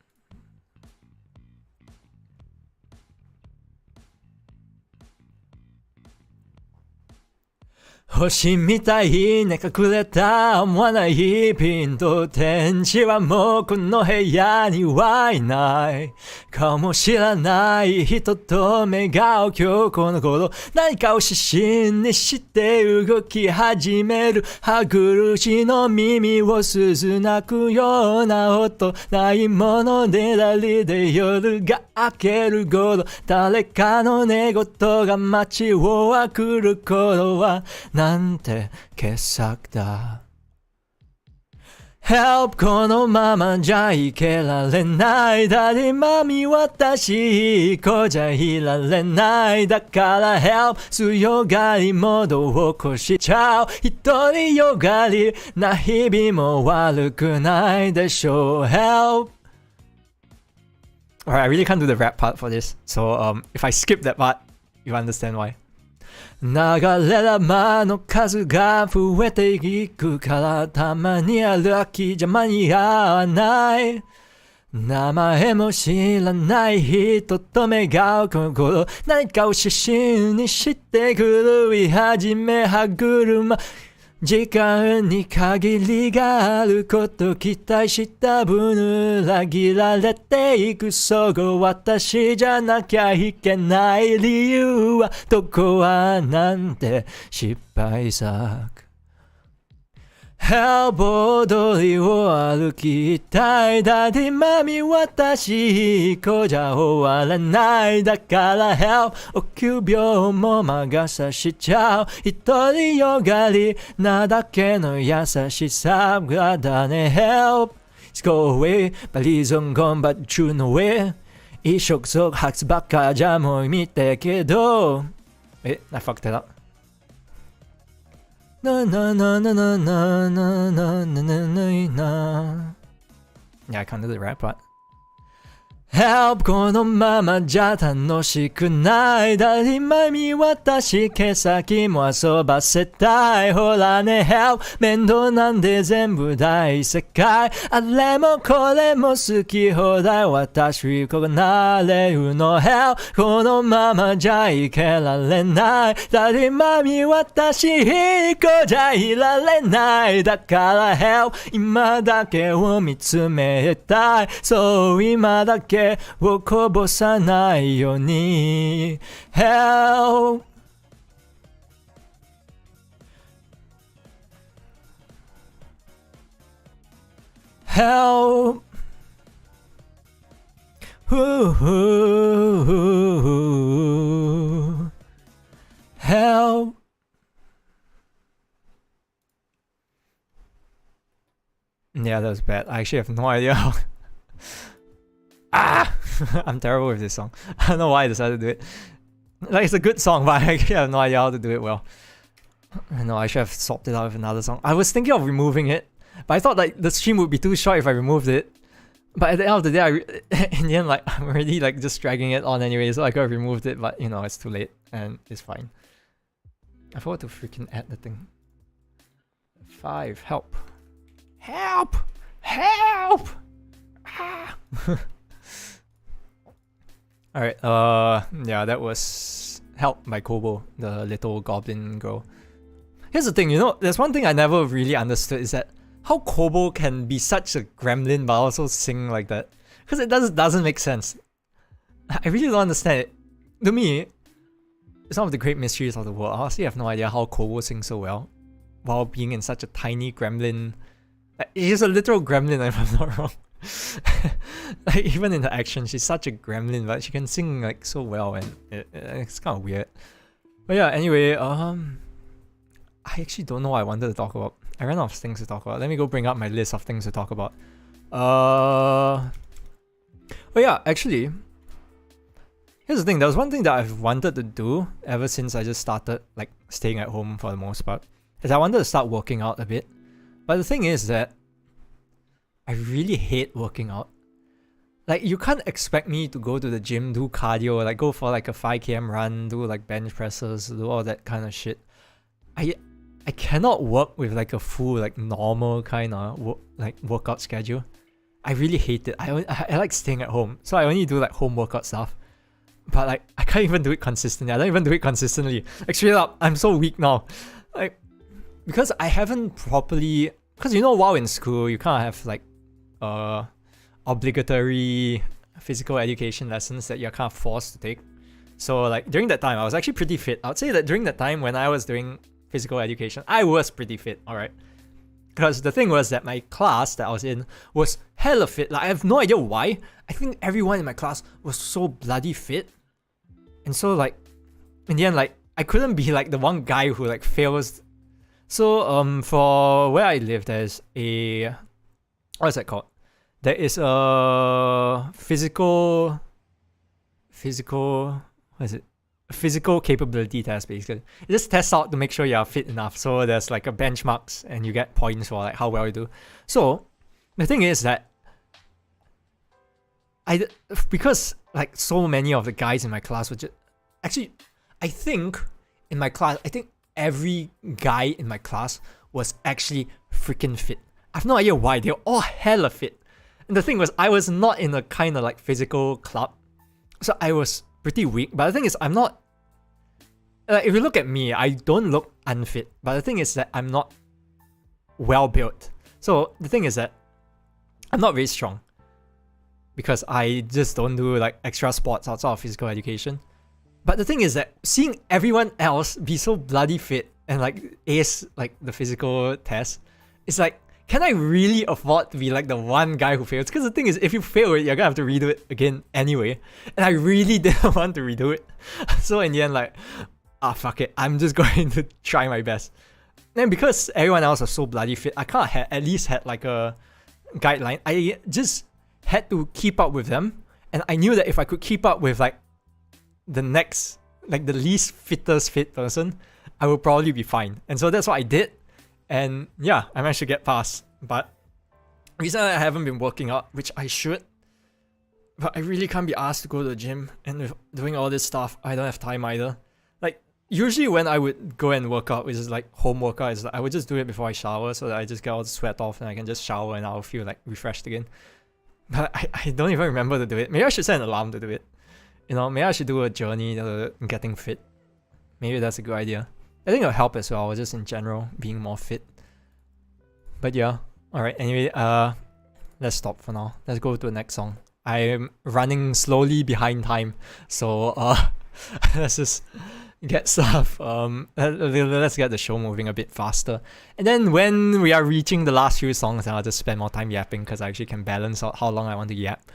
Speaker 1: 星みたいに隠れた思わないピンと天使はもうこの部屋にはいない顔も知らない人と目が合う今日この頃何かを指針にして動き始める歯苦しの耳を鈴鳴くような音ないものねだりで夜が明ける頃誰かの寝言が街をあくる頃はなんて傑作だ Help このままじゃ生けられない誰も見渡しこじゃいられないだから Help 強がりモードを起こしちゃう独りよがりな日々も悪くないでしょう Help Alright, I really can't do the rap part for this. So if I skip that part, you understand why. 流れ玉の数が増えていくからたまに歩きじゃ間に合わない名前も知らない人と目が合うこの頃、何かを指針にして狂い始め歯車、時間に限りがあること期待した分裏切られていく、そご私じゃなきゃいけない理由はどこはなんて失敗作。Help 通りを歩きたい、だってマミ私一個じゃ終わらない、だから Help 臆病も魔が差しちゃう、独りよがりなだけの優しさがだね。 Help Let's go away Please don't go but you know it、 一触即発ばっかじゃもう見てけどI fucked it up。Na na na na na na na na na na na. Yeah, I can't do the rap part. Help このままじゃ楽しくない、だ今見私毛先も遊ばせたい、ほらね Help 面倒なんで全部大世界、あれもこれも好き放題私ここなれるの Help このままじゃいけられない、だ今見私一個じゃいられない、だから Help 今だけを見つめたい、そう今だけをこぼさないように Help Help Help Yeah, that was bad. I actually have no idea how I'm terrible with this song. I don't know why I decided to do it. Like, it's a good song, but I actually have no idea how to do it well. No, I should have swapped it out with another song. I was thinking of removing it, but I thought like the stream would be too short if I removed it. But at the end of the day, in the end, like I'm already like just dragging it on anyway, so I could have removed it, but you know, it's too late and it's fine. I forgot to freaking add the thing. 5, help. Help! Help! Ah! Alright, yeah, that was Help by Kobo, the little goblin girl. Here's the thing, you know, there's one thing I never really understood is that how Kobo can be such a gremlin but also sing like that. Because it doesn't make sense. I really don't understand it. To me, it's one of the great mysteries of the world. I honestly have no idea how Kobo sings so well while being in such a tiny gremlin. He's a literal gremlin if I'm not wrong. Like even in the action, she's such a gremlin, but she can sing like so well, and it's kind of weird. But yeah, anyway, I actually don't know what I wanted to talk about. I ran out of things to talk about. Let me go bring up my list of things to talk about. Oh yeah, actually, here's the thing. There was one thing that I've wanted to do ever since I just started like staying at home for the most part. Is I wanted to start working out a bit. But the thing is that I really hate working out. Like, you can't expect me to go to the gym, do cardio, like go for like a 5km run, do like bench presses, do all that kind of shit. I cannot work with like a full like normal kind of workout schedule. I really hate it. I like staying at home, so I only do like home workout stuff. But like I can't even do it consistently. I don't even do it consistently. Like straight up, I'm so weak now. Like because I haven't properly, because you know, while in school you kind of have like obligatory physical education lessons that you're kind of forced to take. So like during that time I was actually pretty fit. I would say that during that time when I was doing physical education, I was pretty fit, alright? Because the thing was that my class that I was in was hella fit. Like I have no idea why. I think everyone in my class was so bloody fit. And so like in the end, like I couldn't be like the one guy who like fails. So for where I live, there's a, what's that called? There is a physical capability test, basically. It just tests out to make sure you're fit enough. So there's like a benchmarks and you get points for like how well you do. So the thing is that because like so many of the guys in my class were just, actually I think every guy in my class was actually freaking fit. I have no idea why. They're all hella fit. And the thing was, I was not in a kind of like physical club, so I was pretty weak. But the thing is, I'm not. If you look at me, I don't look unfit. But the thing is that I'm not well built. So the thing is that I'm not very strong because I just don't do like extra sports outside of physical education. But the thing is that seeing everyone else be so bloody fit and like ace like the physical test, it's like, can I really afford to be like the one guy who fails? Because the thing is, if you fail it, you're gonna have to redo it again anyway. And I really didn't want to redo it. So in the end, like, fuck it, I'm just going to try my best. And because everyone else was so bloody fit, I kind of at least had like a guideline. I just had to keep up with them. And I knew that if I could keep up with like the next, like the least fittest fit person, I would probably be fine. And so that's what I did. And yeah, I managed to get past. But recently I haven't been working out, which I should. But I really can't be asked to go to the gym. And with doing all this stuff, I don't have time either. Like, usually when I would go and work out, which is like home workout, is like I would just do it before I shower so that I just get all the sweat off and I can just shower and I'll feel like refreshed again. But I don't even remember to do it. Maybe I should set an alarm to do it. You know, maybe I should do a journey to getting fit. Maybe that's a good idea. I think it'll help as well, just in general, being more fit. But yeah, alright, anyway, let's stop for now. Let's go to the next song. I'm running slowly behind time, so let's just get stuff, let's get the show moving a bit faster. And then when we are reaching the last few songs, then I'll just spend more time yapping because I actually can balance out how long I want to yap.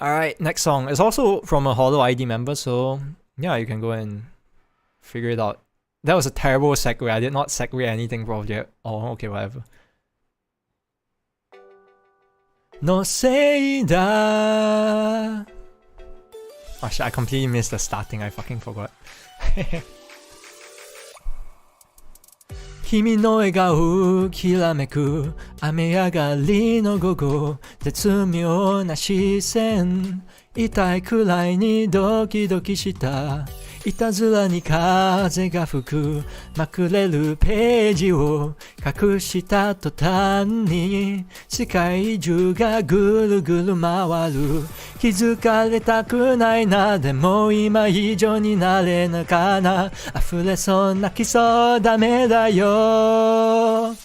Speaker 1: Alright, next song. It's also from a Holo ID member, so yeah, you can go and figure it out. That was a terrible segue. I did not segue anything probably. Oh, okay, whatever. No sei da. Oh shit, I completely missed the starting. I fucking forgot. 君の笑顔きらめく雨上がりの午後絶妙な視線痛いくらいにドキドキしたいたずらに風が吹くまくれるページを隠した途端に世界中がぐるぐる回る気づかれたくないなでも今以上になれなかな溢れそう泣きそうダメだよ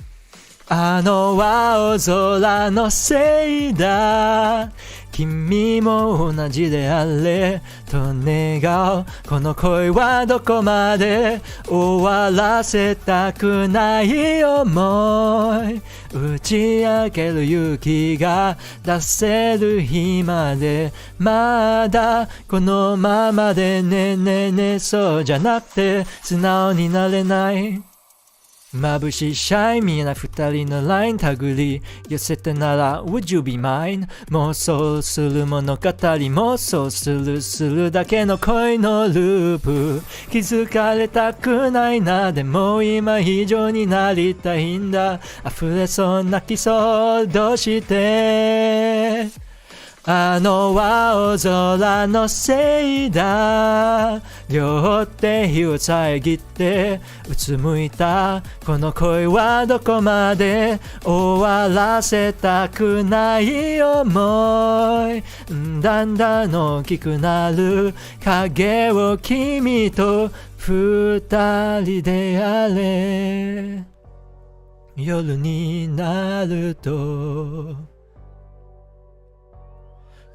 Speaker 1: あの青空のせいだ君も同じであれと願うこの恋はどこまで終わらせたくない思い打ち明ける勇気が出せる日までまだこのままでねねねそうじゃなくて素直になれない眩しいシャイ見えない二人のライン手繰り寄せてなら Would you be mine 妄想する物語妄想するだけの恋のループ気づかれたくないなでも今以上になりたいんだ溢れそう泣きそうどうしてあの青空のせいだ両手火を遮ってうつむいたこの恋はどこまで終わらせたくない思いだんだん大きくなる影を君と二人であれ夜になると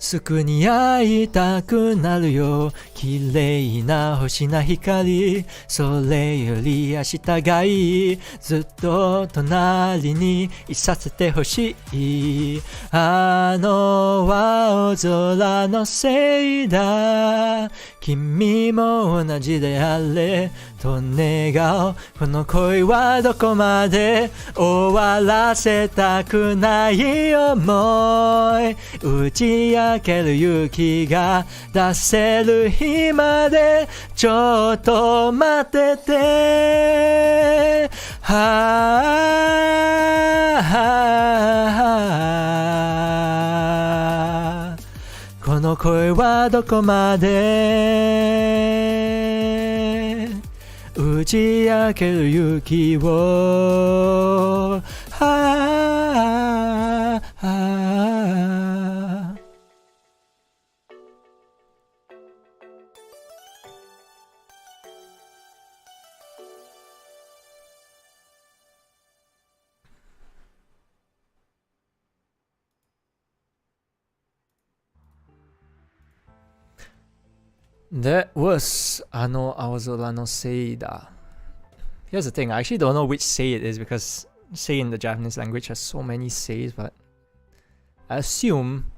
Speaker 1: すぐに会いたくなるよ綺麗な星な光それより明日がいいずっと隣にいさせてほしいあの青空のせいだ君も同じであれと願うこの恋はどこまで終わらせたくない思い打ち明ける勇気が出せる日までちょっと待っててこの声はどこまで打ち明ける勇気を That was Ano Awazolano Seida. Here's the thing, I actually don't know which sei it is because sei in the Japanese language has so many seis, but I assume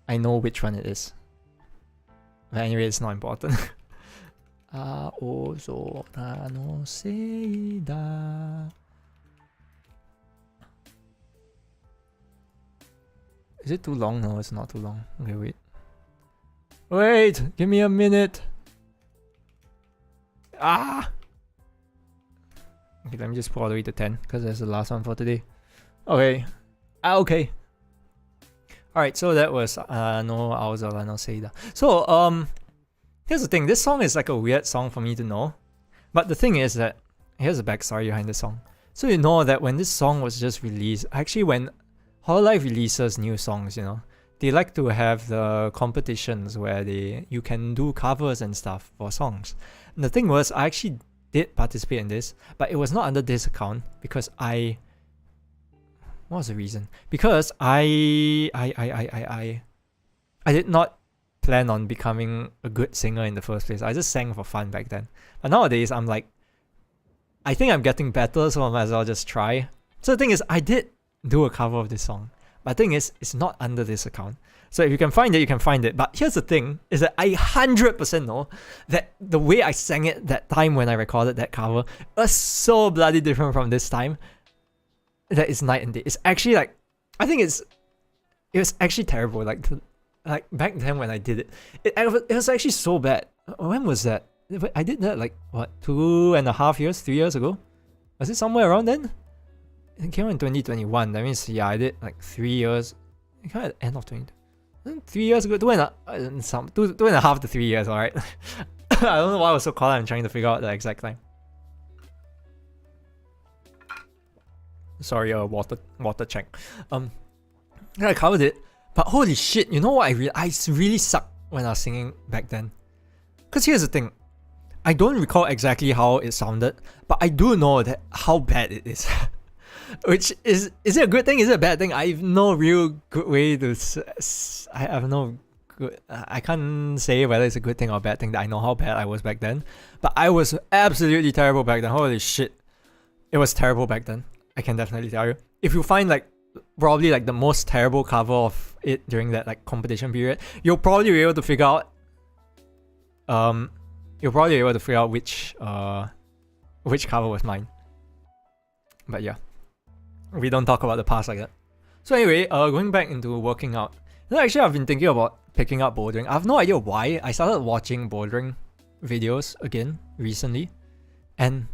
Speaker 1: I know which one it is. But anyway, it's not important. Awazolano Seida. Is it too long? No, it's not too long. Okay, wait. Wait! Give me a minute! Ah! Okay, let me just pull all the way to 10, because that's the last one for today. Okay. Okay. Alright, so that was No Aozala no Seida. So, here's the thing. This song is like a weird song for me to know. But the thing is that, here's the backstory behind the song. So you know that when this song was just released, actually when Hololive releases new songs, you know, they like to have the competitions where you can do covers and stuff for songs. And the thing was, I actually did participate in this, but it was not under this account because what was the reason? Because I did not plan on becoming a good singer in the first place. I just sang for fun back then. But nowadays, I'm like, I think I'm getting better, so I might as well just try. So the thing is, I did do a cover of this song. But the thing is, it's not under this account. So if you can find it, you can find it. But here's the thing, is that I 100% know that the way I sang it that time when I recorded that cover was so bloody different from this time. That it's night and day. It's actually like, I think it was actually terrible. Like back then when I did it, it was actually so bad. When was that? I did that like, what, 2.5 years, 3 years ago? Was it somewhere around then? It came out in 2021. That means, yeah, I did like 3 years. It came out at the end of 20. 3 years ago, 2.5 to 3 years, alright? I don't know why I was so caught up. I'm trying to figure out the exact time. Sorry, water check. I covered it, but holy shit, you know what I really sucked when I was singing back then. Because here's the thing, I don't recall exactly how it sounded, but I do know that how bad it is. Which is it a good thing? Is it a bad thing? I have no real good way to. I have no good. I can't say whether it's a good thing or a bad thing that I know how bad I was back then. But I was absolutely terrible back then. Holy shit, it was terrible back then. I can definitely tell you. If you find like probably like the most terrible cover of it during that like competition period, you'll probably be able to figure out. You'll probably be able to figure out which cover was mine. But yeah. We don't talk about the past like that. So anyway, going back into working out. Actually, I've been thinking about picking up bouldering. I have no idea why. I started watching bouldering videos again recently. And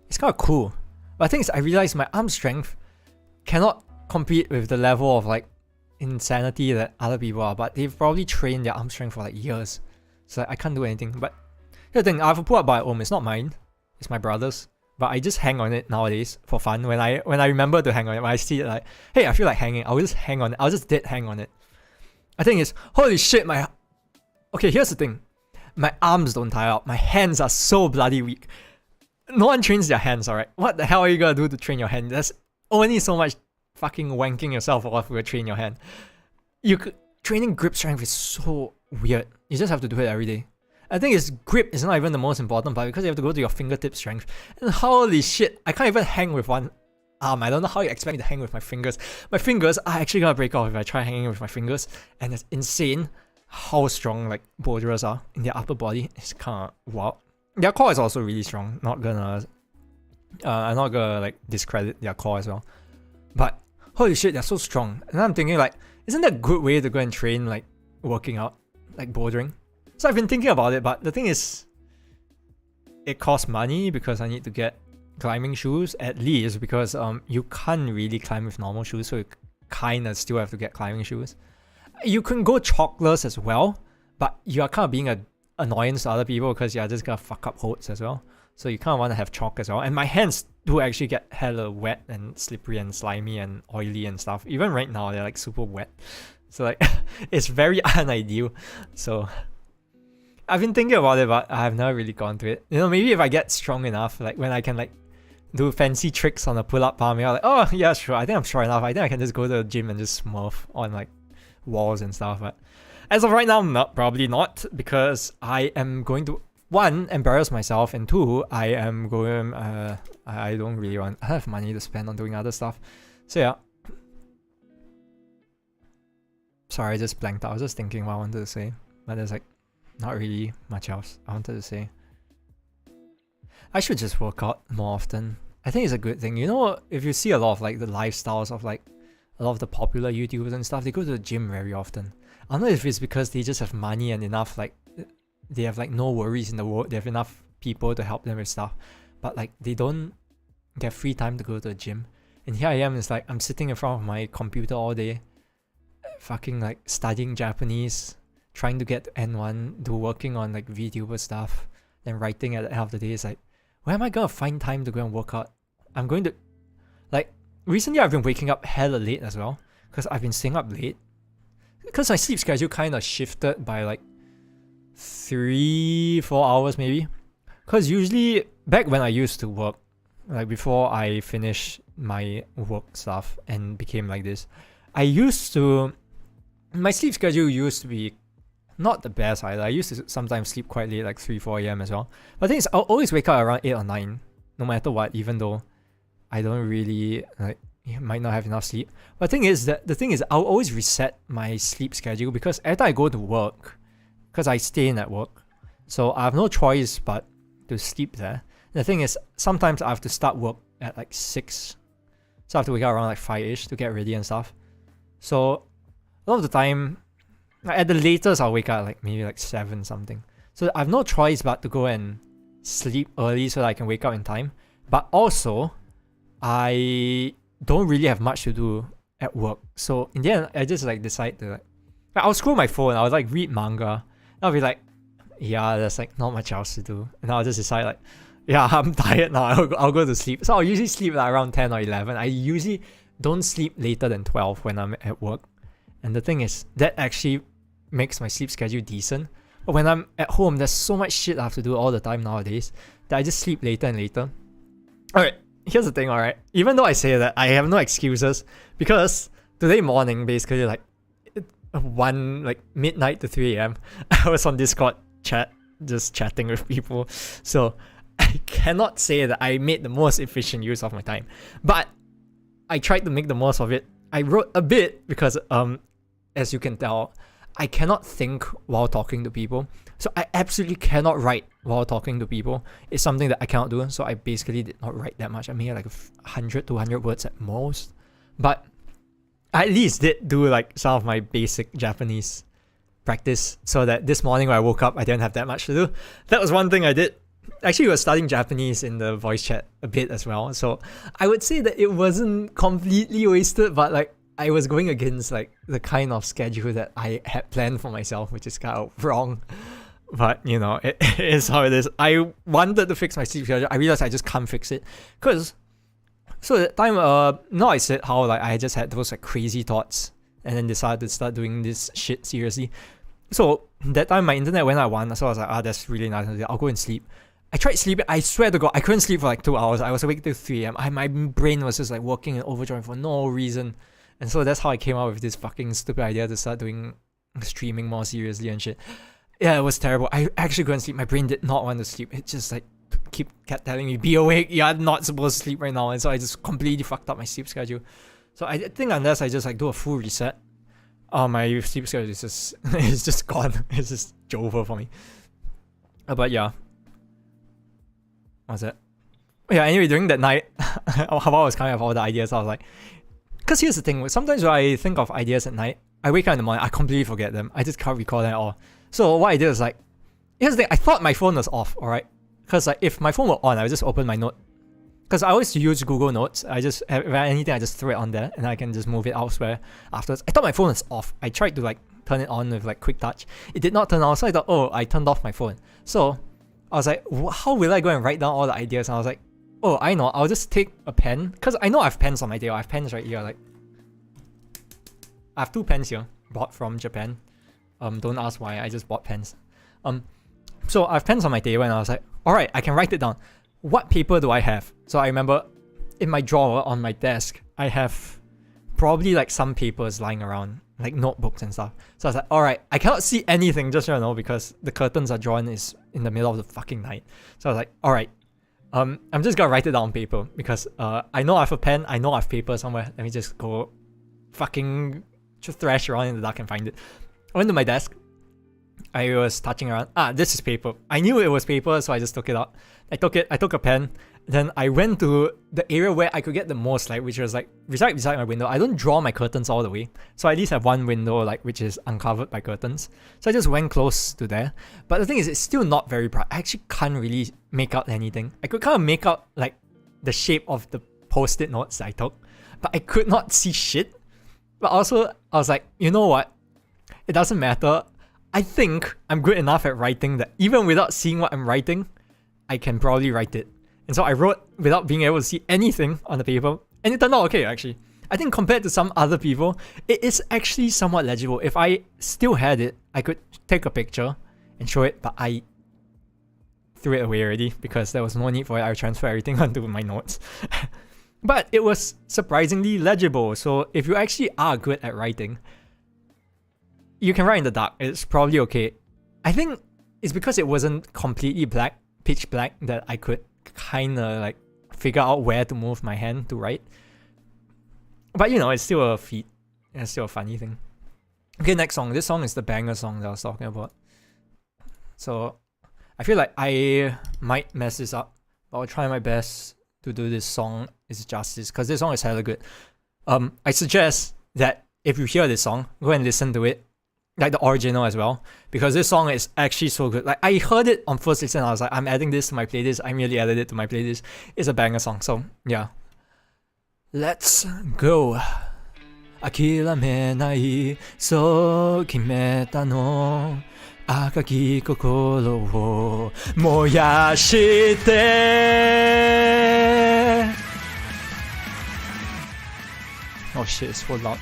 Speaker 1: it's kind of cool. But the thing is, I realized my arm strength cannot compete with the level of like insanity that other people are. But they've probably trained their arm strength for like years. So I can't do anything. But the thing, I have a pull-up bar at home. It's not mine. It's my brother's. But I just hang on it nowadays for fun. When I remember to hang on it, when I see it like, hey, I feel like hanging, I'll just hang on it. I'll just dead hang on it. I think it's, holy shit, okay, here's the thing. My arms don't tire out. My hands are so bloody weak. No one trains their hands, alright? What the hell are you gonna do to train your hand? There's only so much fucking wanking yourself off to train your hand. Training grip strength is so weird. You just have to do it every day. I think grip is not even the most important part because you have to go to your fingertip strength. And holy shit, I can't even hang with one arm. I don't know how you expect me to hang with my fingers. My fingers are actually gonna break off if I try hanging with my fingers. And it's insane how strong like boulderers are in their upper body. It's kind of wow. Their core is also really strong. I'm not gonna like discredit their core as well. But holy shit, they're so strong. And I'm thinking like, isn't that a good way to go and train like working out, like bouldering? So I've been thinking about it, but the thing is, it costs money because I need to get climbing shoes, at least because you can't really climb with normal shoes, so you kind of still have to get climbing shoes. You can go chalkless as well, but you are kind of being an annoyance to other people because you're just gonna fuck up holds as well. So you kind of want to have chalk as well. And my hands do actually get hella wet and slippery and slimy and oily and stuff. Even right now, they're like super wet. So like, it's very unideal. So I've been thinking about it, but I've never really gone to it. You know, maybe if I get strong enough, like when I can like do fancy tricks on a pull-up bar, maybe I'm like, oh yeah, sure, I think I'm strong enough. I think I can just go to the gym and just smurf on like walls and stuff. But As of right now, not probably not, because I am going to, one, embarrass myself, and two, I am going, I don't really want, I have money to spend on doing other stuff. So yeah. Sorry, I just blanked out. I was just thinking what I wanted to say, but there's like not really much else I wanted to say. I should just work out more often. I think it's a good thing. You know, if you see a lot of like the lifestyles of like a lot of the popular YouTubers and stuff, they go to the gym very often. I don't know if it's because they just have money and enough, like they have like no worries in the world. They have enough people to help them with stuff, but like they don't get free time to go to the gym. And here I am, it's like I'm sitting in front of my computer all day, fucking like studying Japanese, trying to get to N1, working on like VTuber stuff, then writing at the end of the day. It's like, where am I gonna find time to go and work out? I'm going to, like, recently I've been waking up hella late as well, because I've been staying up late. Because my sleep schedule kind of shifted by like 3-4 hours maybe. Because usually, back when I used to work, like before I finished my work stuff and became like this, my sleep schedule used to be not the best either. I used to sometimes sleep quite late, like 3-4 a.m. as well. But the thing is, I'll always wake up around 8 or 9, no matter what, even though I don't really, like, might not have enough sleep. But the thing is, I'll always reset my sleep schedule, because every time I go to work, because I stay in at work, so I have no choice but to sleep there. And the thing is, sometimes I have to start work at like 6, so I have to wake up around like 5ish to get ready and stuff. So a lot of the time, at the latest, I'll wake up like maybe like 7 something. So I have no choice but to go and sleep early so that I can wake up in time. But also, I don't really have much to do at work. So in the end, I just like decide to like I'll scroll my phone, I'll like read manga. I'll be like, yeah, there's like not much else to do. And I'll just decide like, yeah, I'm tired now, I'll go to sleep. So I'll usually sleep like around 10 or 11. I usually don't sleep later than 12 when I'm at work. And the thing is, that actually makes my sleep schedule decent. But when I'm at home, there's so much shit I have to do all the time nowadays that I just sleep later and later. Alright, here's the thing, alright. Even though I say that, I have no excuses, because today morning, basically like midnight to 3 a.m, I was on Discord chat, just chatting with people. So I cannot say that I made the most efficient use of my time. But I tried to make the most of it. I wrote a bit because, as you can tell, I cannot think while talking to people. So I absolutely cannot write while talking to people. It's something that I cannot do. So I basically did not write that much. I made like 100 to 200 words at most. But I at least did do like some of my basic Japanese practice, so that this morning when I woke up, I didn't have that much to do. That was one thing I did. Actually, we were studying Japanese in the voice chat a bit as well. So I would say that it wasn't completely wasted, but like I was going against like the kind of schedule that I had planned for myself, which is kind of wrong. But you know, it is how it is. I wanted to fix my sleep schedule. I realized I just can't fix it. So at that time, no, I said how like I just had those like crazy thoughts and then decided to start doing this shit seriously. So that time my internet went out one, so I was like, that's really nice. I'll go and sleep. I tried sleeping. I swear to God, I couldn't sleep for like 2 hours. I was awake till 3 a.m. My brain was just like working in overdrive for no reason. And so that's how I came up with this fucking stupid idea to start doing streaming more seriously and shit. Yeah, it was terrible. I actually couldn't sleep. My brain did not want to sleep. It just like kept telling me, be awake. You're not supposed to sleep right now. And so I just completely fucked up my sleep schedule. So I think unless I just like do a full reset, my sleep schedule is just it's just gone. It's just over for me. But yeah. What's that? Yeah, anyway, during that night, how I was coming up with all the ideas, I was like, because here's the thing, sometimes when I think of ideas at night, I wake up in the morning, I completely forget them. I just can't recall them at all. So what I did was like, here's the thing, I thought my phone was off, alright? Because like, if my phone were on, I would just open my note. Because I always use Google Notes. I just, if I have anything, I just throw it on there and I can just move it elsewhere afterwards. I thought my phone was off. I tried to like turn it on with like quick touch. It did not turn on, so I thought, oh, I turned off my phone. So I was like, how will I go and write down all the ideas? And I was like, oh, I know, I'll just take a pen. Because I know I have pens on my table. I have pens right here. Like, I have 2 pens here, bought from Japan. Don't ask why, I just bought pens. So I have pens on my table and I was like, alright, I can write it down. What paper do I have? So I remember in my drawer on my desk, I have probably like some papers lying around. like notebooks and stuff. So I was like, alright, I cannot see anything just right now because the curtains are drawn is in the middle of the fucking night. So I was like, alright, I'm just gonna write it down on paper because I know I have a pen, I know I have paper somewhere. Let me just go fucking just thrash around in the dark and find it. I went to my desk. I was touching around. This is paper. I knew it was paper, so I just took it out. I took a pen. Then I went to the area where I could get the most light, which was like right beside my window. I don't draw my curtains all the way, so I at least have one window like which is uncovered by curtains. So I just went close to there. But the thing is, it's still not very bright. I actually can't really make out anything. I could kind of make out like the shape of the post-it notes I took, but I could not see shit. But also, I was like, you know what? It doesn't matter. I think I'm good enough at writing that even without seeing what I'm writing, I can probably write it. And so I wrote without being able to see anything on the paper. And it turned out okay, actually. I think compared to some other people, it is actually somewhat legible. If I still had it, I could take a picture and show it, but I threw it away already because there was no need for it. I transferred everything onto my notes. But it was surprisingly legible. So if you actually are good at writing, you can write in the dark. It's probably okay. I think it's because it wasn't completely black, pitch black, that I could kind of like figure out where to move my hand to write. But you know, it's still a feat. It's still a funny thing. Okay, next song. This song is the banger song that I was talking about. So I feel like I might mess this up, but I'll try my best to do this song is justice because this song is hella good. I suggest that if you hear this song, go and listen to it, like the original as well, because this song is actually so good. Like I heard it on first listen, I was like, I'm adding this to my playlist. I immediately added it to my playlist. It's a banger song. So yeah, let's go. 諦めないそう決めたの赤き心を燃やして Oh shit, it's full loud.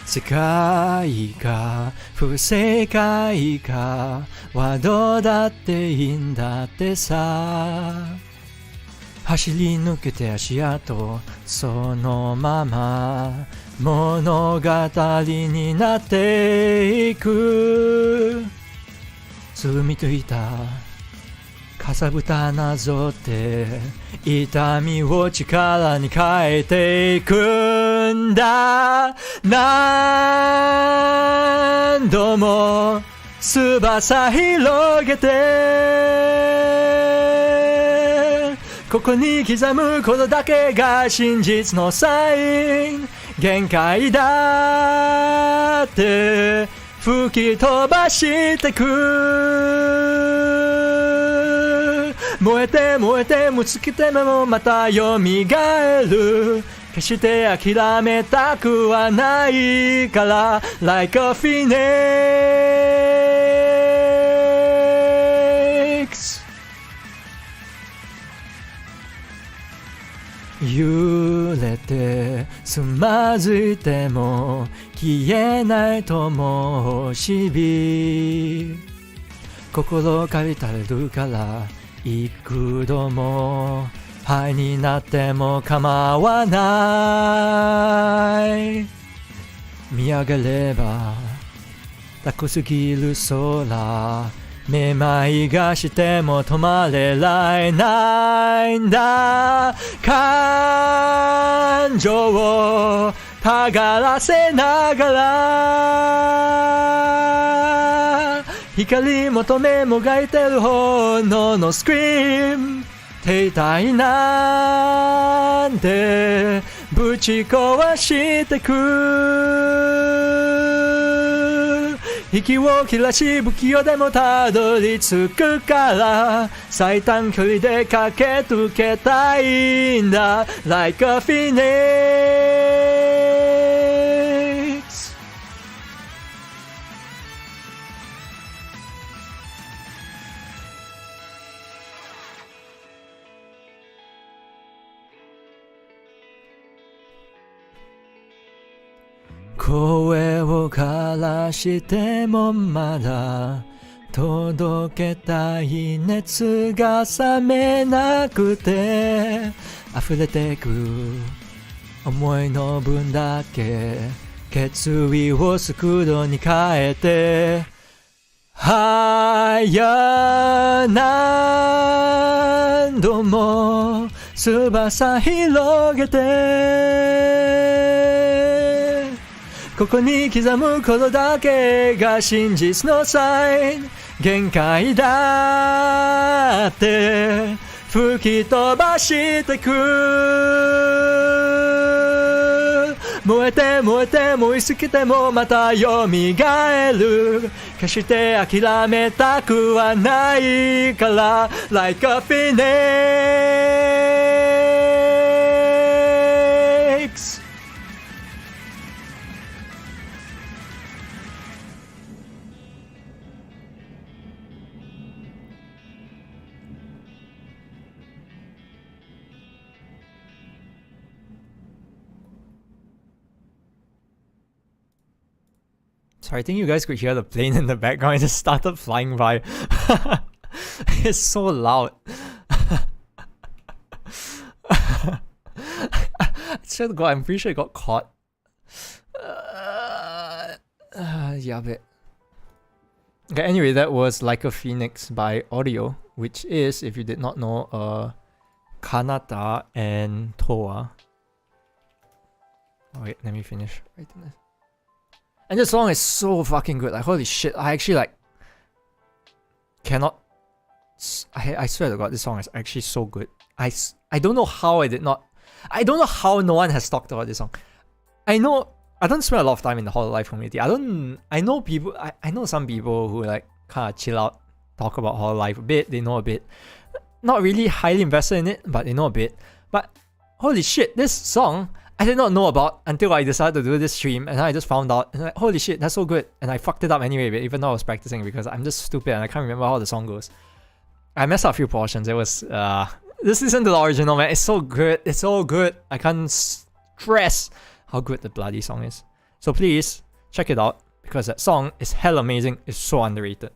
Speaker 1: 世界か不正解かはどうだっていいんだってさ走り抜けて足跡そのまま物語になっていく罪みといたかさぶたなぞって痛みを力に変えていくんだ何度も翼広げてここに刻むことだけが真実のサイン限界だって吹き飛ばしてく燃えて燃えても尽きてもまた蘇る決して諦めたくはないから Like a phoenix 揺れてつまずいても消えない灯火心借りたれるから幾度も灰になっても構わない見上げれば高すぎる空めまいがしても止まれないんだ感情をたがらせながら光求めもがいてる炎のスクリーム停滞なんてぶち壊してく息を切らし不器用でもたどり着くから最短距離で駆け抜けたいんだ Like a phoenix 声を枯らしてもまだ届けたい熱が冷めなくて溢れてく思いの分だけ決意を速度に変えて何度も翼広げてここに刻むことだけが真実のサイン限界だって吹き飛ばしてく燃えて燃えて燃え尽きてもまた蘇る決して諦めたくはないから Like a phoenix Sorry, I think you guys could hear the plane in the background. It just started flying by. It's so loud. I swear to God, I'm pretty sure it got caught. Yeah, but... Okay, anyway, that was Like a Phoenix by Audio, which is, if you did not know, Kanata and Toa. Oh, wait, let me finish writing this. And this song is so fucking good. Like, holy shit. I actually, like, cannot... I swear to God, this song is actually so good. I don't know how I did not... I don't know how no one has talked about this song. I know... I don't spend a lot of time in the Hololive community. I know people... I know some people who, like, kind of chill out, talk about Hololive a bit. They know a bit. Not really highly invested in it, but they know a bit. But, holy shit, this song... I did not know about until I decided to do this stream, and I just found out, and like, holy shit, that's so good. And I fucked it up anyway, but even though I was practicing because I'm just stupid and I can't remember how the song goes. I messed up a few portions. It was, just listen to the original, man. It's so good. It's so good. I can't stress how good the bloody song is. So please, check it out, because that song is hell amazing. It's so underrated.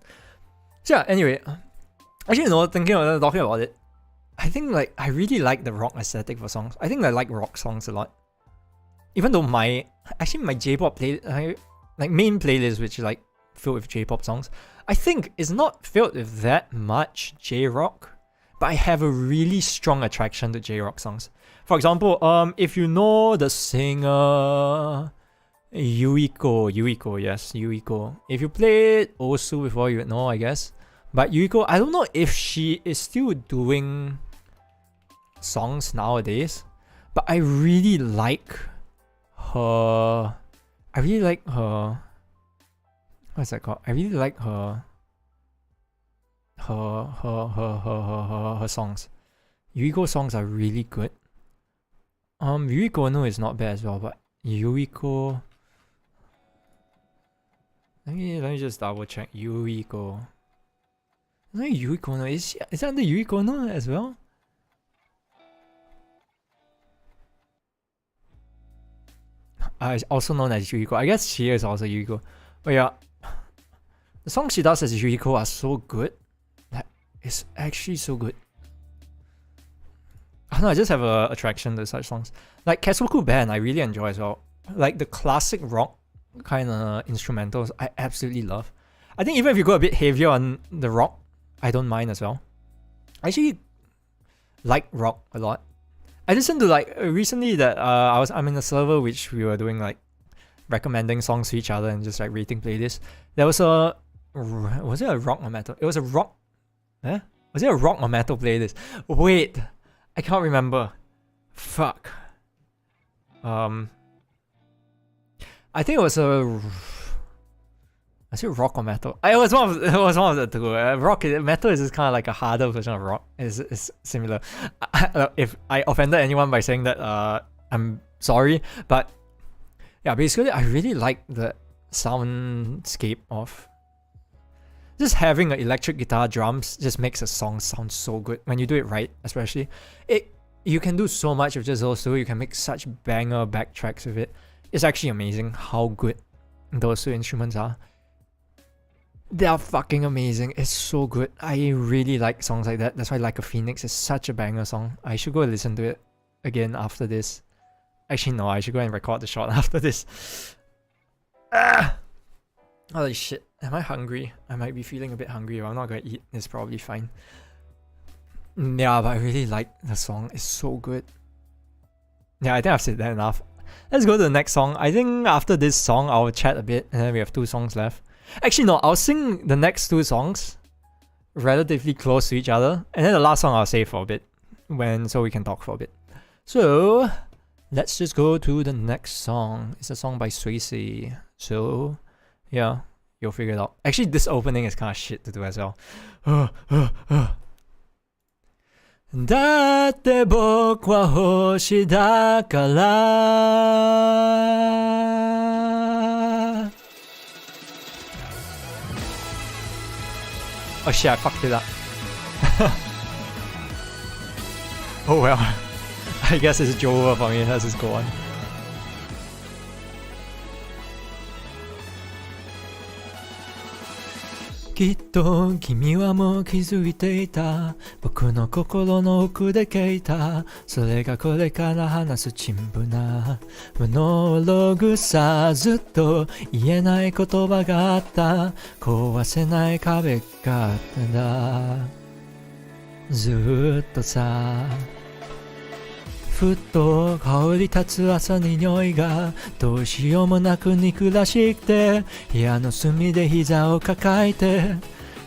Speaker 1: So yeah, anyway, actually, you know, talking about it, I think, like, I really like the rock aesthetic for songs. I think I like rock songs a lot. Even though my J-pop main playlist, which is like filled with J-pop songs, I think is not filled with that much J-rock, but I have a really strong attraction to J-rock songs. For example, if you know the singer Yuiko, yes, Yuiko. If you played Osu before, you would know, I guess. But Yuiko, I don't know if she is still doing songs nowadays, but I really like her. What's that called? I really like her songs. Yuiko songs are really good. Yuiko no is not bad as well, but Yuiko. Let me just double check. Yuiko. Yuiko no is that under Yuiko no as well? Also known as Yuiko. I guess she is also Yuiko. But yeah, the songs she does as Yuiko are so good. That is actually so good. I don't know, I just have an attraction to such songs. Like Kesoku Band, I really enjoy as well. Like the classic rock kind of instrumentals, I absolutely love. I think even if you go a bit heavier on the rock, I don't mind as well. I actually like rock a lot. I listened to like recently that I'm in a server which we were doing like recommending songs to each other and just like rating playlists. There was a was it a rock or metal? It was a rock. Was it a rock or metal playlist? Wait, I can't remember. Fuck. I think it was a. Was it rock or metal? It was one of the two. Rock, metal is just kind of like a harder version of rock. It's similar. If I offended anyone by saying that, I'm sorry. But yeah, basically, I really like the soundscape of just having an electric guitar drums. Just makes a song sound so good when you do it right. Especially, you can do so much with just those two. You can make such banger backtracks with it. It's actually amazing how good those two instruments are. They are fucking amazing. It's so good. I really like songs like that. That's why Like a Phoenix is such a banger song. I should go listen to it again after this. Actually, no, I should go and record the shot after this. Holy shit. Am I hungry? I might be feeling a bit hungry. If I'm not gonna eat, it's probably fine. Yeah, but I really like the song. It's so good. Yeah, I think I've said that enough. Let's go to the next song. I think after this song, I'll chat a bit, and then we have 2 songs left. Actually, no, I'll sing the next 2 songs relatively close to each other, and then the last song I'll save for a bit, so we can talk for a bit. So, let's just go to the next song. It's a song by Swayze. So, yeah, you'll figure it out. Actually, this opening is kind of shit to do as well. だって僕は星だから。 Oh shit, I fucked it up. Oh well. I guess it's over for me. Let's just go on. きっと君はもう気づいていた。僕の心の奥で聞いた。それがこれから話す陳腐なモノローグさ。ずっと言えない言葉があった。壊せない壁があったんだ。ずっとさ。ふっと香り立つ朝に匂いがどうしようもなく憎らしくて、部屋の隅で膝を抱えて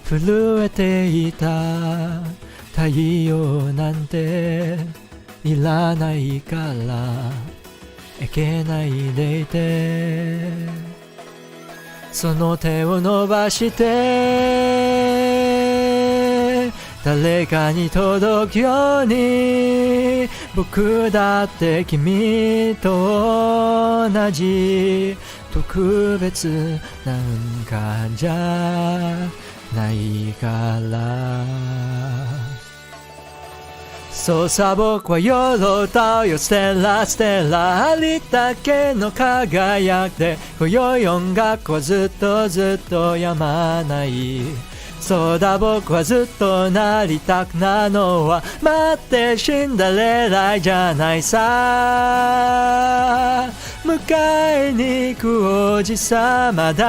Speaker 1: 震えていた。太陽なんていらないからいけないでいて、その手を伸ばして誰かに届くように、僕だって君と同じ特別なんかじゃないから。そうさ僕は夜とよステラステラありったけの輝きで、今宵音楽はずっとずっと止まない。そうだ僕はずっとなりたくなのは待ってシンデレラじゃないさ。迎えに行くおじさまだ。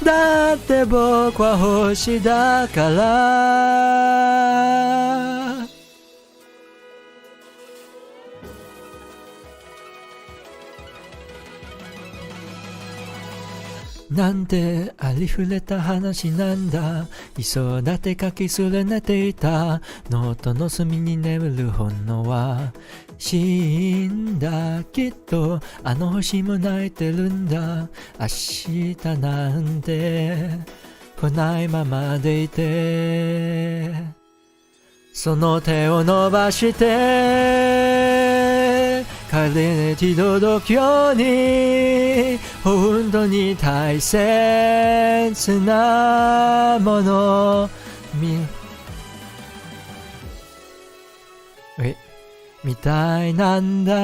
Speaker 1: だって僕は星だから。なんてありふれた話なんだ。磯だて書きすれ寝ていたノートの隅に眠る本能は死んだ。きっとあの星も泣いてるんだ。明日なんて来ないままでいて、その手を伸ばして彼に届くように、本当に大切なものみたいなんだ。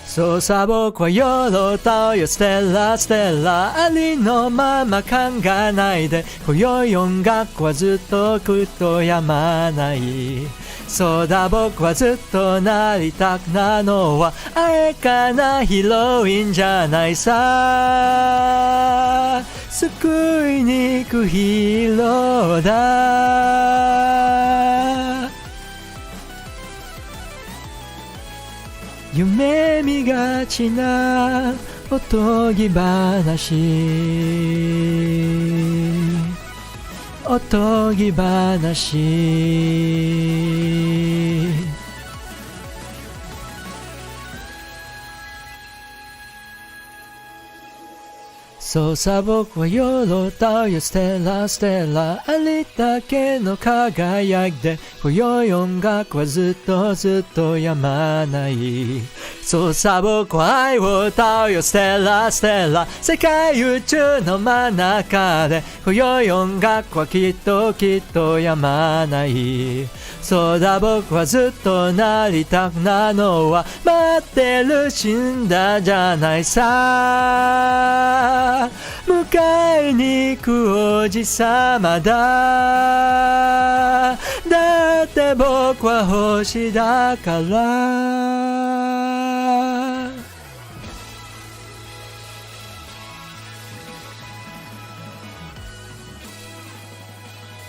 Speaker 1: そうさ僕は夜とよステラステラありのまま考えないで、今宵音楽はずっとくっとやまない。そうだ僕はずっとなりたくなのはあえかなヒロインじゃないさ。救いに行くヒーローだ。夢見がちなおとぎ話、おとぎ話。そうさ僕は夜とよステラステラありったけの輝きで、今宵音楽はずっとずっとやまない。そうさ僕は愛を歌うよステラステラ世界宇宙の真ん中で、今宵音楽はきっときっとやまない。そうだ僕はずっとなりたくなのは待ってる死んだじゃないさ。迎えに行くおじさまだ。だって僕は星だから。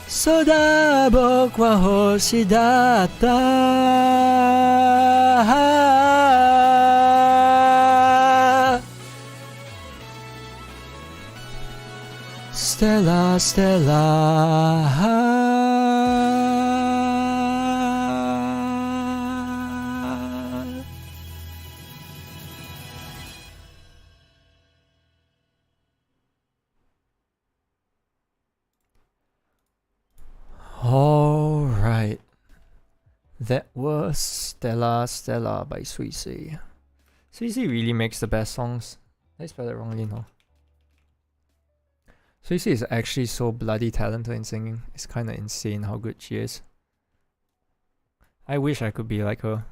Speaker 1: そうだ、僕は星だった。ステラステラ。Alright. That was Stella Stella by Suisei. Suisei really makes the best songs. Did I spell that wrongly? No. Suisei is actually so bloody talented in singing. It's kind of insane how good she is. I wish I could be like her.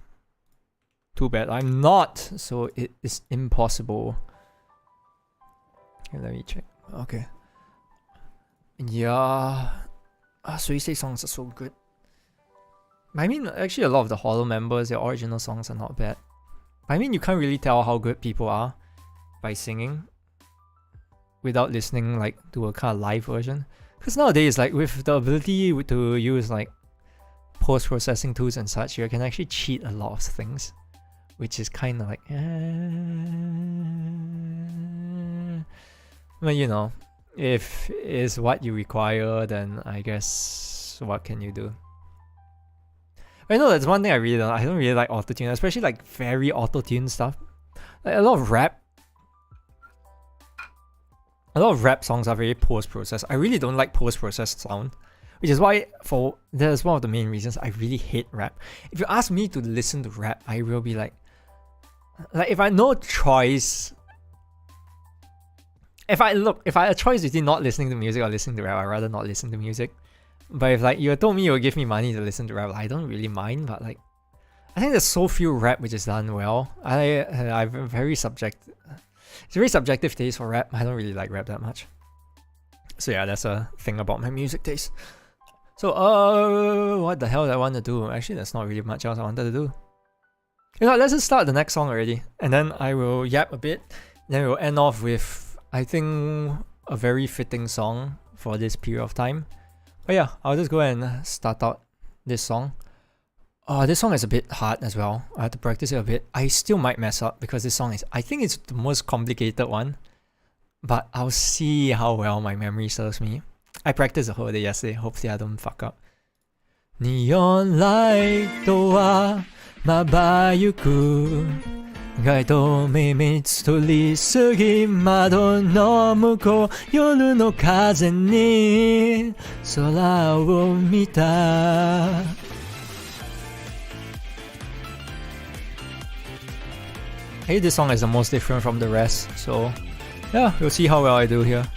Speaker 1: Too bad I'm not, so it is impossible. Okay, let me check. Okay. Yeah. Suisei songs are so good. I mean, actually a lot of the Holo members, their original songs are not bad. I mean, you can't really tell how good people are by singing without listening like to a kind of live version. Because nowadays, like with the ability to use like post-processing tools and such, you can actually cheat a lot of things, which is kind of like but you know, if it's what you require, then I guess what can you do? I know that's one thing I don't really like auto-tune, especially like very auto-tune stuff. Like a lot of rap songs are very post-processed. I really don't like post-processed sound, which is why that's one of the main reasons I really hate rap. If you ask me to listen to rap, I will be like if I had no choice, if I had a choice between not listening to music or listening to rap, I'd rather not listen to music. But if like you told me you would give me money to listen to rap, I don't really mind. But like, I think there's so few rap which is done well. I've it's a very subjective taste for rap. I don't really like rap that much. So yeah, that's a thing about my music taste. So what the hell did I want to do? Actually, there's not really much else I wanted to do. You know, let's just start the next song already, and then I will yap a bit. Then we'll end off with, I think, a very fitting song for this period of time. But yeah, I'll just go and start out this song. This song is a bit hard as well. I have to practice it a bit. I still might mess up because this song I think it's the most complicated one. But I'll see how well my memory serves me. I practiced the whole day yesterday. Hopefully I don't fuck up. Neon light はまばゆく街灯目3つ通り過ぎ窓の向こう夜の風に空を見た I think this song is the most different from the rest, so yeah, we'll see how well I do here. "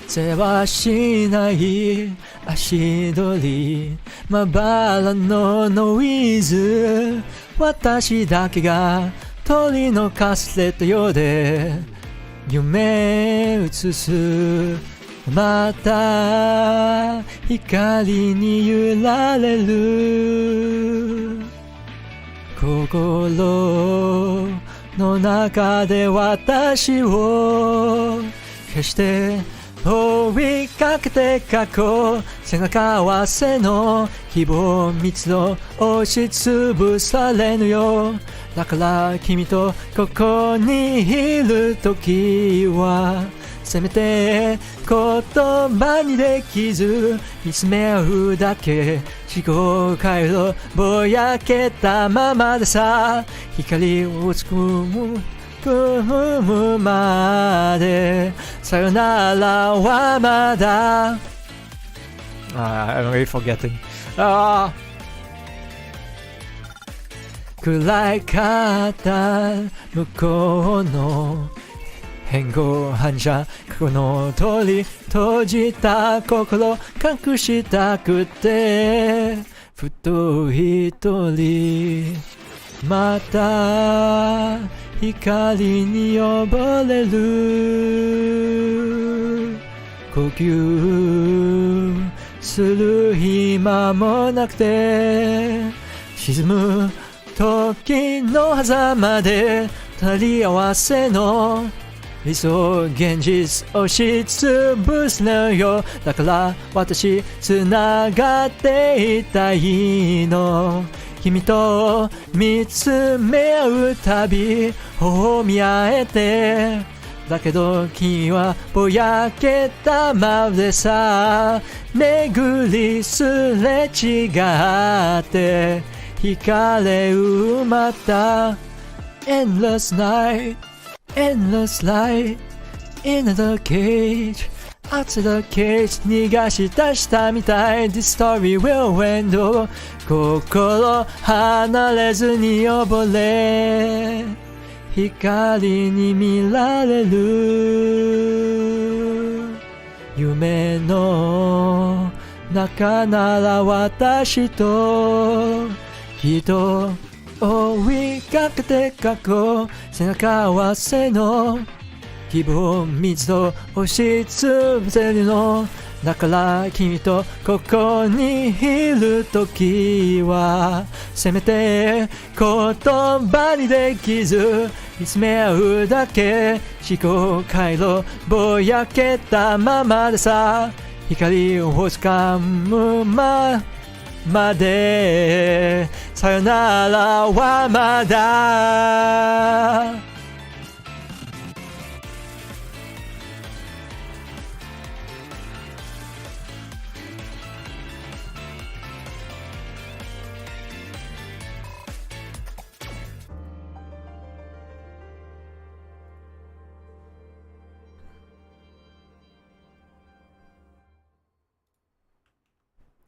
Speaker 1: せわしない足取りまばらのノイズ」「私だけが取り残されたようで夢映す」「また光に揺られる」「心の中で私を消して」追いかけて過去背中合わせの希望密度押しつぶされぬよだから君とここにいる時はせめて言葉にできず見つめ合うだけ思考回路ぼやけたままでさ光をつくむまでさよならはまだ I'm really forgetting 暗い方向こうの変更反射過去の通り閉じた心隠したくてふと一人また光に溺れる呼吸する暇もなくて沈む時の狭間で足り合わせの理想現実押しつぶすのよだから私繋がっていたいの君と見つめ合うたび頬を見合えてだけど君はぼやけたままでさ巡りすれ違って惹かれるまた Endless night Endless light in the cage Out the cage 逃がし出したみたい This story will end 心離れずに溺れ光に見られる夢の中なら私ときっと追いかけて過去背中合わせの希望水と押しつぶせるのだから君とここにいるときはせめて言葉にできず見つめ合うだけ思考回路ぼやけたままでさ光をつかむまでさよならはまだ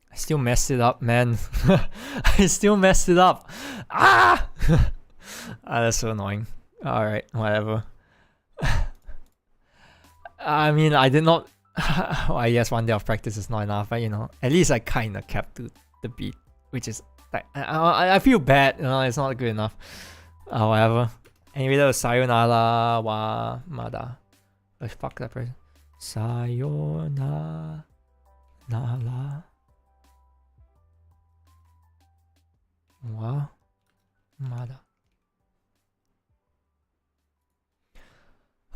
Speaker 1: I still messed it up, man. I still messed it up. Ah! That's so annoying. Alright, whatever. I mean, I did not... well, I guess one day of practice is not enough, but you know, at least I kind of kept to the beat, which is... like, I feel bad, you know, it's not good enough. Whatever. Anyway, that was Sayonara wa Mada. Oh, fuck that person. Sayonara. Wa Mada.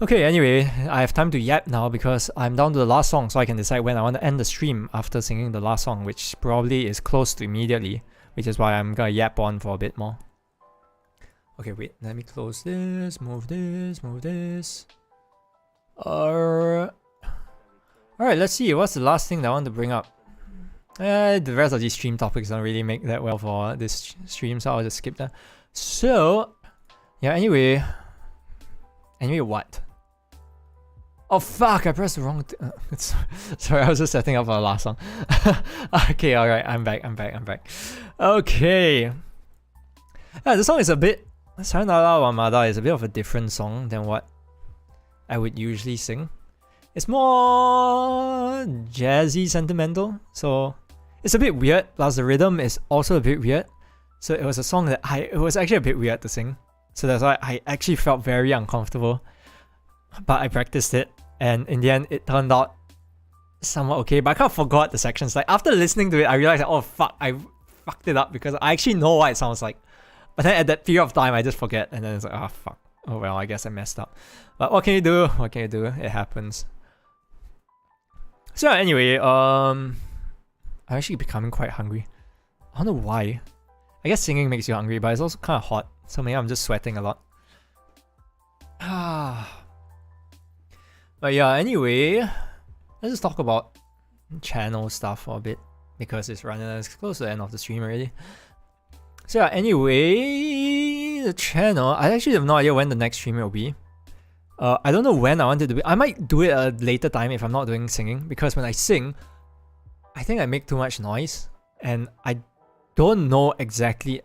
Speaker 1: Okay, anyway, I have time to yap now because I'm down to the last song, so I can decide when I want to end the stream after singing the last song, which probably is close to immediately, which is why I'm gonna yap on for a bit more. Okay, wait, let me close this, move this, move this. Alright, let's see, what's the last thing that I want to bring up? The rest of these stream topics don't really make that well for this stream, so I'll just skip that. So, yeah, anyway what? Oh fuck, I pressed the wrong sorry, I was just setting up for the last song. Okay, alright, I'm back. Okay. Yeah, the song is a bit... Sayonara wa Mada is a bit of a different song than what I would usually sing. It's more jazzy, sentimental, so it's a bit weird, plus the rhythm is also a bit weird. So it was a song that it was actually a bit weird to sing. So that's why I actually felt very uncomfortable. But I practiced it, and in the end it turned out somewhat okay, but I kind of forgot the sections. Like after listening to it, I realized that, oh fuck, I fucked it up because I actually know what it sounds like. But then at that period of time, I just forget, and then it's like, oh fuck. Oh well, I guess I messed up. But what can you do? What can you do? It happens. So anyway, I'm actually becoming quite hungry. I don't know why. I guess singing makes you hungry, but it's also kind of hot. So maybe I'm just sweating a lot. But yeah, anyway, let's just talk about channel stuff for a bit, because it's close to the end of the stream already. So yeah, anyway, the channel, I actually have no idea when the next stream will be. I don't know when I want to do it. I might do it a later time if I'm not doing singing, because when I sing, I think I make too much noise, and I don't know exactly.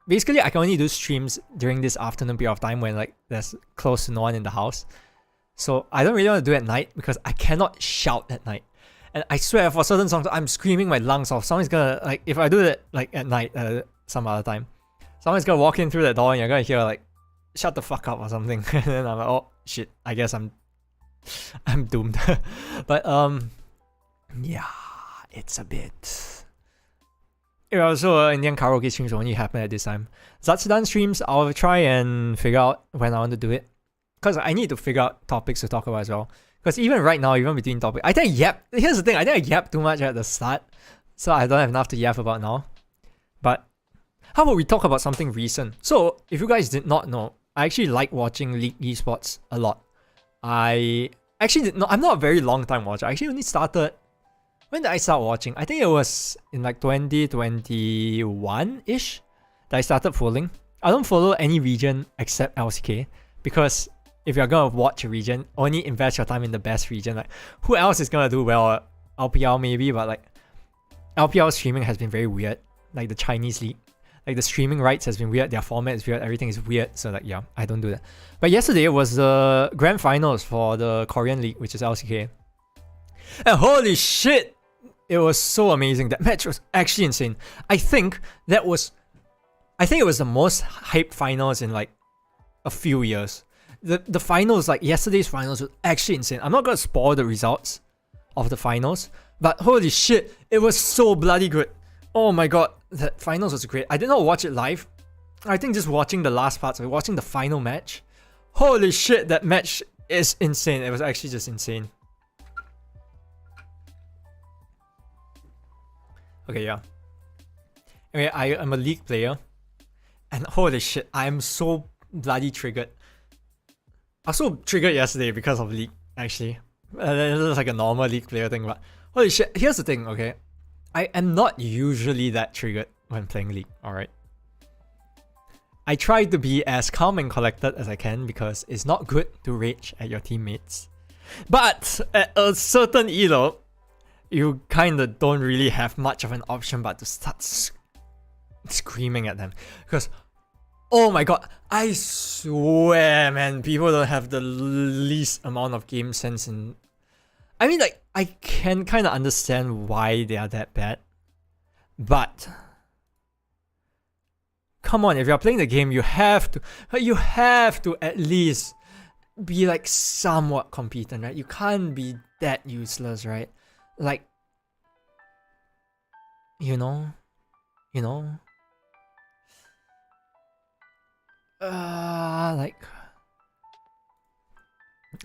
Speaker 1: Basically, I can only do streams during this afternoon period of time when like there's close to no one in the house. So I don't really want to do it at night because I cannot shout at night. And I swear for certain songs, I'm screaming my lungs off. Someone's gonna, like, if I do it like at night, some other time, Someone's gonna walk in through that door and you're gonna hear like, shut the fuck up or something. And then I'm like, oh shit, I guess I'm doomed. But yeah, it's a bit. So Indian karaoke streams only happen at this time. Zatsudan streams, I'll try and figure out when I want to do it. Because I need to figure out topics to talk about as well. Because even right now, even between topics, I think here's the thing, I think I yapped too much at the start. So I don't have enough to yap about now. But how about we talk about something recent? So if you guys did not know, I actually like watching League esports a lot. I actually I'm not a very long time watcher. I actually only started. When did I start watching? I think it was in like 2021-ish that I started following. I don't follow any region except LCK because if you're gonna watch a region, only invest your time in the best region. Like who else is gonna do well? LPL maybe, but like LPL streaming has been very weird. Like the Chinese league. Like the streaming rights has been weird, their format is weird, everything is weird. So like yeah, I don't do that. But yesterday was the grand finals for the Korean league, which is LCK. And holy shit! It was so amazing. That match was actually insane. I think it was the most hyped finals in like a few years. The finals, like yesterday's finals, was actually insane. I'm not gonna spoil the results of the finals, but holy shit, it was so bloody good. Oh my god, the finals was great. I did not watch it live. I think just watching the last parts, like watching the final match. Holy shit, that match is insane. It was actually just insane. Okay, yeah. Anyway, I am a League player. And holy shit, I am so bloody triggered. I was so triggered yesterday because of League, actually. It was like a normal League player thing, but holy shit, here's the thing, okay? I am not usually that triggered when playing League, alright? I try to be as calm and collected as I can because it's not good to rage at your teammates. But at a certain elo, you kinda don't really have much of an option but to start screaming at them. Because, oh my god, I swear, man, people don't have the least amount of game sense in... I mean, like, I can kinda understand why they are that bad. But... come on, if you're playing the game, you have to at least be like somewhat competent, right? You can't be that useless, right? Like, you know, like,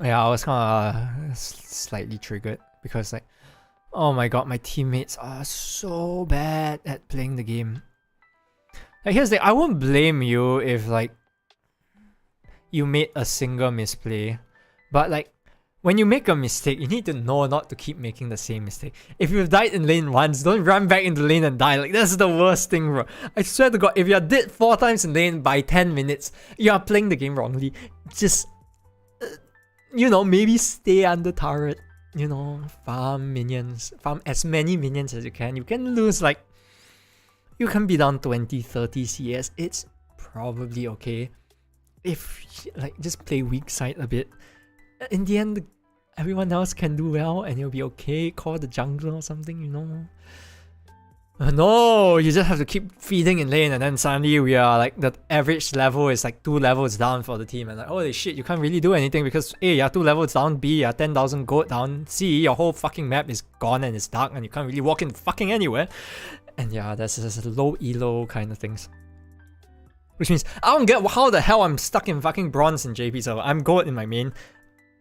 Speaker 1: yeah, I was kind of slightly triggered because like, oh my god, my teammates are so bad at playing the game. Like, here's the thing, I won't blame you if like you made a single misplay, but like when you make a mistake, you need to know not to keep making the same mistake. If you've died in lane once, don't run back into lane and die. Like, that's the worst thing, bro. I swear to god, if you're dead 4 times in lane by 10 minutes, you are playing the game wrongly. Just, you know, maybe stay under turret. You know, farm minions. Farm as many minions as you can. You can lose like... you can be down 20, 30 CS. It's probably okay. If, like, just play weak side a bit. In the end, everyone else can do well and you'll be okay. Call the jungler or something, you know. No, you just have to keep feeding in lane and then suddenly we are like, the average level is like 2 levels down for the team. And like, holy shit, you can't really do anything because A, you're 2 levels down, B, you're 10,000 gold down, C, your whole fucking map is gone and it's dark and you can't really walk in fucking anywhere. And yeah, that's just low elo kind of things. Which means, I don't get how the hell I'm stuck in fucking bronze in JP server. I'm gold in my main.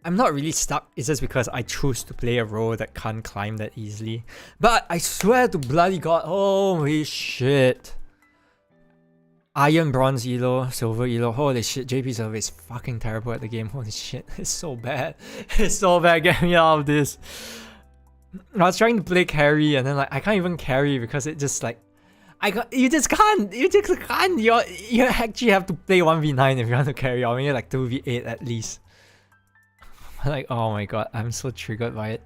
Speaker 1: I'm not really stuck, it's just because I choose to play a role that can't climb that easily. But I swear to bloody god, holy shit. Iron, bronze elo, silver elo, holy shit, JP server is fucking terrible at the game, holy shit, it's so bad. It's so bad, get me out of this. I was trying to play carry and then like, I can't even carry because it just like, you just can't, you actually have to play 1v9 if you want to carry, or maybe like 2v8 at least. Like, oh my god, I'm so triggered by it.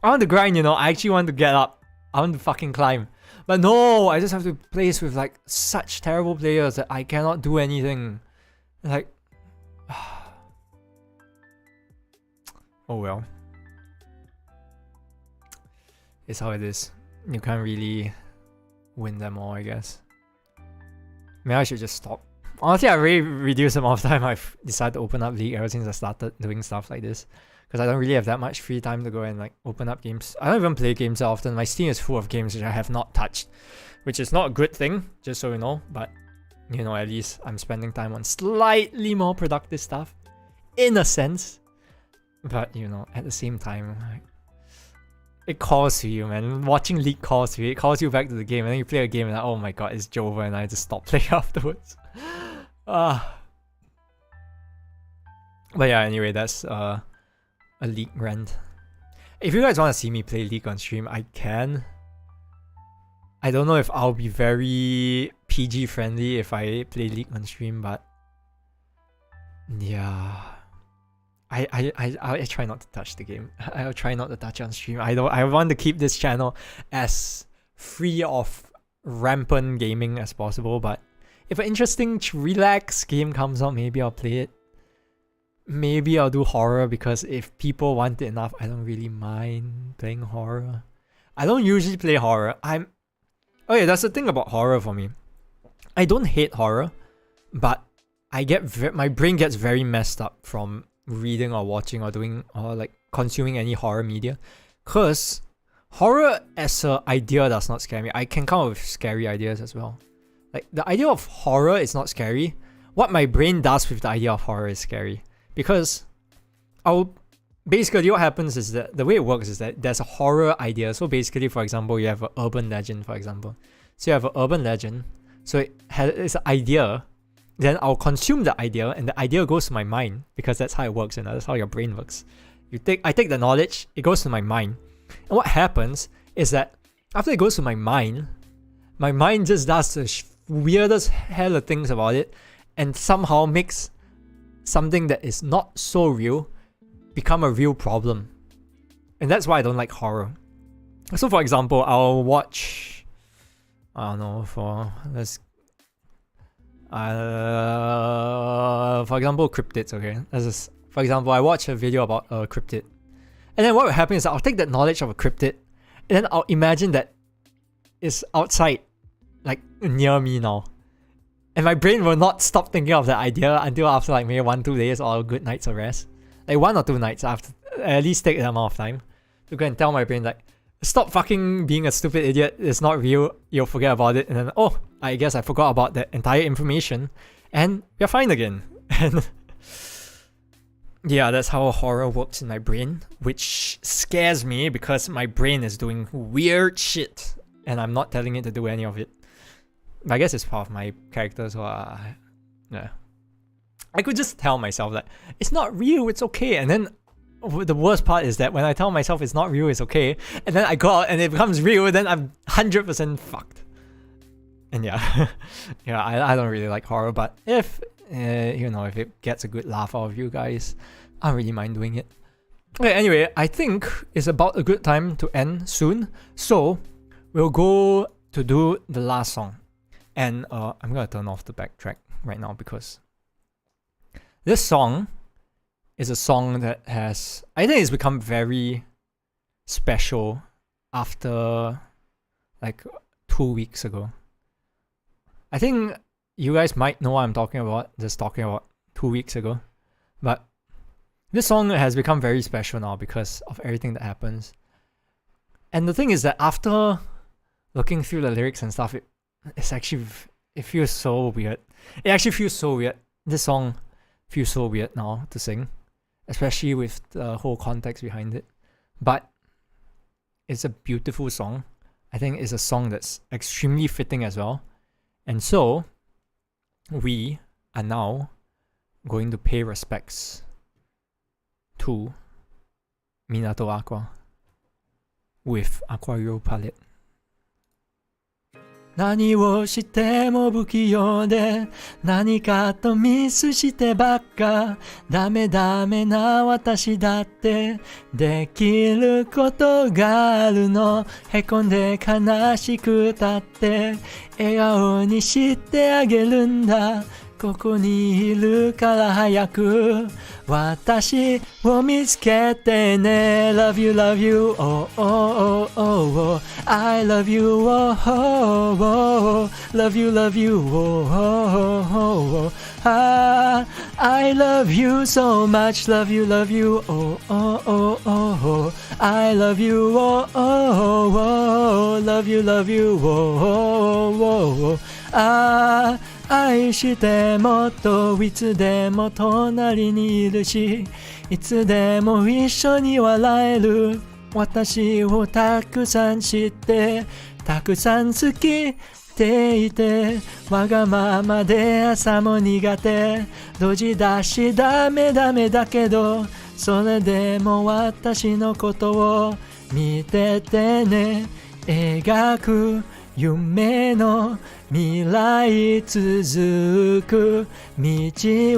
Speaker 1: I want to grind, you know, I actually want to get up. I want to fucking climb. But no, I just have to place with like such terrible players that I cannot do anything. Like, oh well. It's how it is. You can't really win them all, I guess. Maybe I should just stop. Honestly, I really reduced the amount of time I've decided to open up League ever since I started doing stuff like this. Because I don't really have that much free time to go and like open up games. I don't even play games that often. My Steam is full of games which I have not touched. Which is not a good thing, just so you know. But, you know, at least I'm spending time on slightly more productive stuff. In a sense. But, you know, at the same time, like, it calls to you, man. Watching League calls to you. It calls you back to the game. And then you play a game and like, oh my god, it's over. And I just stop playing afterwards. But yeah, anyway, that's a League rant. If you guys want to see me play League on stream, I can. I don't know if I'll be very PG friendly if I play League on stream, but yeah, I try not to touch the game. I'll try not to touch on stream. I want to keep this channel as free of rampant gaming as possible, but if an interesting relax game comes out, maybe I'll play it. Maybe I'll do horror, because if people want it enough, I don't really mind playing horror. I don't usually play horror. Okay, that's the thing about horror for me. I don't hate horror, but my brain gets very messed up from reading or watching or doing or like consuming any horror media. Cause horror as an idea does not scare me. I can come up with scary ideas as well. Like, the idea of horror is not scary. What my brain does with the idea of horror is scary. Because basically what happens is that the way it works is that there's a horror idea. So basically, for example, you have an urban legend, for example. So you have an urban legend. So it's an idea. Then I'll consume the idea, and the idea goes to my mind, because that's how it works, and that's how your brain works. I take the knowledge, it goes to my mind. And what happens is that after it goes to my mind just does the weirdest hell of things about it, and somehow makes something that is not so real become a real problem. And that's why I don't like horror. So for example, I'll watch, I don't know, for example, cryptids, okay? For example, I watch a video about a cryptid. And then what will happen is I'll take that knowledge of a cryptid, and then I'll imagine that it's outside, like near me now. And my brain will not stop thinking of that idea until after like maybe 1-2 days or a good night's of rest. Like 1 or 2 nights after, at least take that amount of time to go and tell my brain like, stop fucking being a stupid idiot, it's not real, you'll forget about it. And then, oh, I guess I forgot about that entire information, and we're fine again. And yeah, that's how horror works in my brain, which scares me because my brain is doing weird shit and I'm not telling it to do any of it. I guess it's part of my character, so yeah. I could just tell myself that it's not real, it's okay. And then the worst part is that when I tell myself it's not real, it's okay, and then I go out and it becomes real, then I'm 100% fucked. And yeah, yeah, I don't really like horror, but if if it gets a good laugh out of you guys, I don't really mind doing it. Okay, anyway, I think it's about a good time to end soon, so we'll go to do the last song. And I'm gonna turn off the backtrack right now because this song is a song that I think it's become very special after like 2 weeks ago. I think you guys might know what I'm talking about, just talking about 2 weeks ago. But this song has become very special now because of everything that happens. And the thing is that after looking through the lyrics and stuff, it feels so weird. It actually feels so weird. This song feels so weird now to sing, especially with the whole context behind it. But it's a beautiful song. I think it's a song that's extremely fitting as well. And so, we are now going to pay respects to Minato Aqua with Aquario Palette. 何をしても不器用で何かとミスしてばっかダメダメな私だってできることがあるのへこんで悲しくたって笑顔にしてあげるんだここにいるから早く私を見つけてね Love you, love you, oh, oh, oh, oh, oh. I love you, oh, oh, oh. Love you, love you, oh, oh, oh, oh. Ah, I love you so much Love you, love you, oh, oh, oh, oh, oh. I love you, oh, oh, oh. Love you, love you, oh, oh, oh, oh. Ah, 愛してもっといつでも隣にいるしいつでも一緒に笑える私をたくさん知ってたくさん好きっていてわがままで朝も苦手ドジだしダメだけどそれでも私のことを見ててね描く夢の未来続く道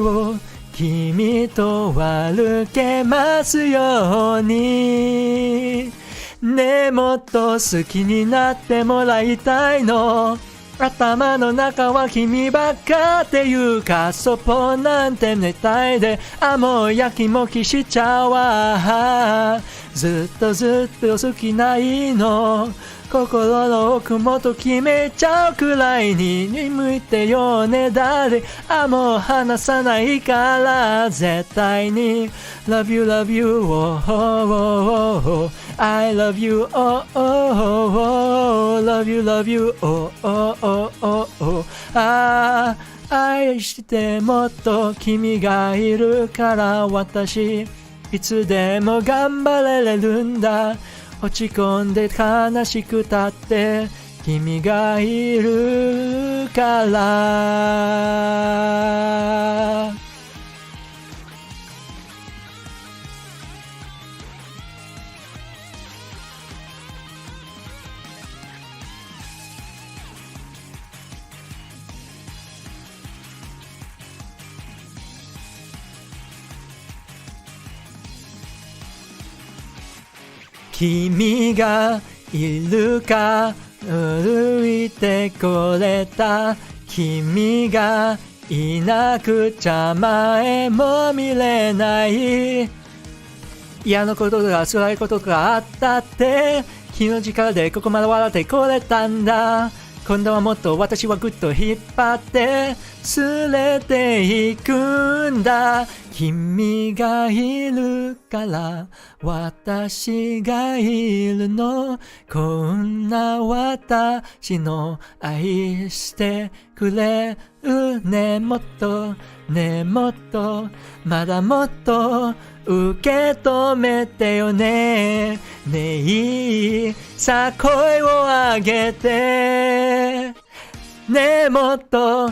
Speaker 1: を君と歩けますようにねえもっと好きになってもらいたいの頭の中は君ばっかっていうかそぽなんて熱帯でもうやきもきしちゃうわずっと好きないの心の奥もと決めちゃうくらいに向いてよね誰もう離さないから絶対に Love you, love you, oh, oh, oh, oh. I love you, oh, oh, oh, oh. Love you, love you, oh, oh, oh, oh, oh. ああ愛してもっと君がいるから私いつでも頑張れるんだ落ち込んで悲しくたって君がいるから君がいるか歩いてこれた君がいなくちゃ前も見れない嫌なこととか辛いことがあったって気の力でここまで笑ってこれたんだ今度はもっと私はぐっと引っ張って連れていくんだ君がいるから私がいるのこんな私の愛してくれるねもっとまだもっと受け止めてよねねえいいさ声を上げてねえもっと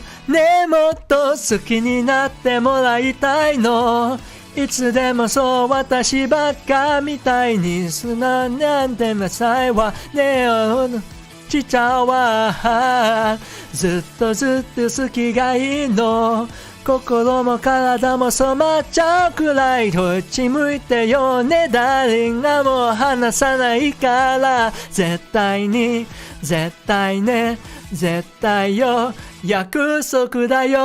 Speaker 1: 好きになってもらいたいのいつでもそう私ばっかみたいに砂なんてめさえはねえちちゃうわずっと好きがいいの心も体も染まっちゃうくらいどっち向いてよね誰がもう離さないから絶対に絶対ね絶対よ約束だよ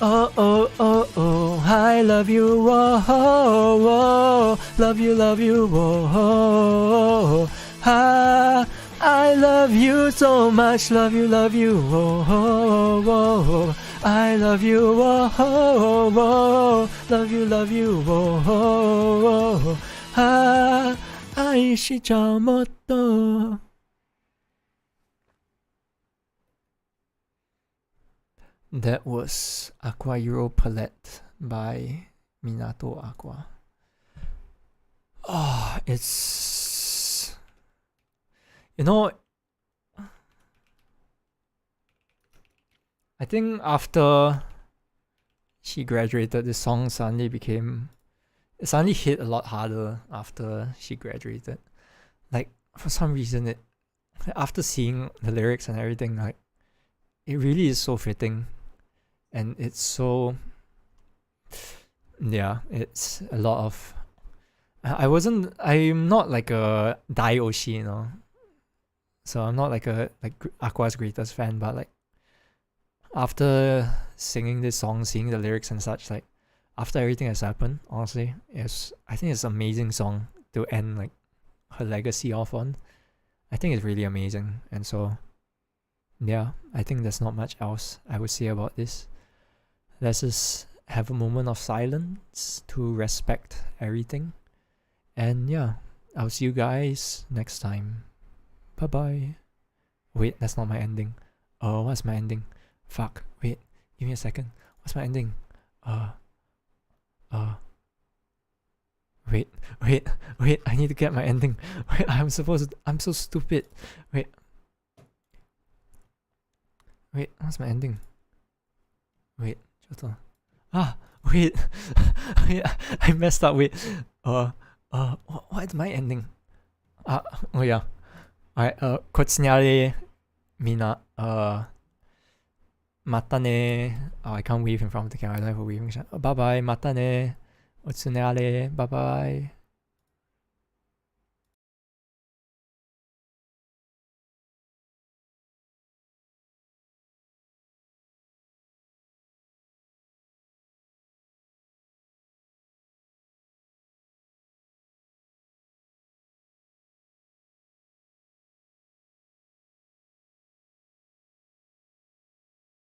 Speaker 1: Oh oh oh oh I love you oh oh oh love you oh oh oh ah I love you so much love you oh oh oh I love you oh oh oh love you oh oh oh ah 愛しちゃうもっとThat was Aqua Euro Palette by Minato Aqua. Oh, it's... You know, I think after she graduated, the song suddenly became... It suddenly hit a lot harder after she graduated. Like, for some reason, it... After seeing the lyrics and everything, like, it really is so fitting. And it's so, yeah, it's a lot of, I'm not like a Dai Oshi, you know, so I'm not like Aqua's greatest fan, but like, after singing this song, seeing the lyrics and such, like after everything has happened, honestly, I think it's an amazing song to end like her legacy off on. I think it's really amazing, and so yeah, I think there's not much else I would say about this. Let's just have a moment of silence to respect everything, and yeah, I'll see you guys next time. Bye bye. Wait, that's not my ending. What's my ending? Fuck. Wait, give me a second. What's my ending? Wait, I need to get my ending. Wait, I'm so stupid. Wait, what's my ending? Wait, wait, I messed up. Wait, what's my ending? Oh yeah. Alright, kotsunyare mina, matane. I can't wave in front of the camera. I don't have a waving shot. Bye bye, matane. Otsunyare, bye bye.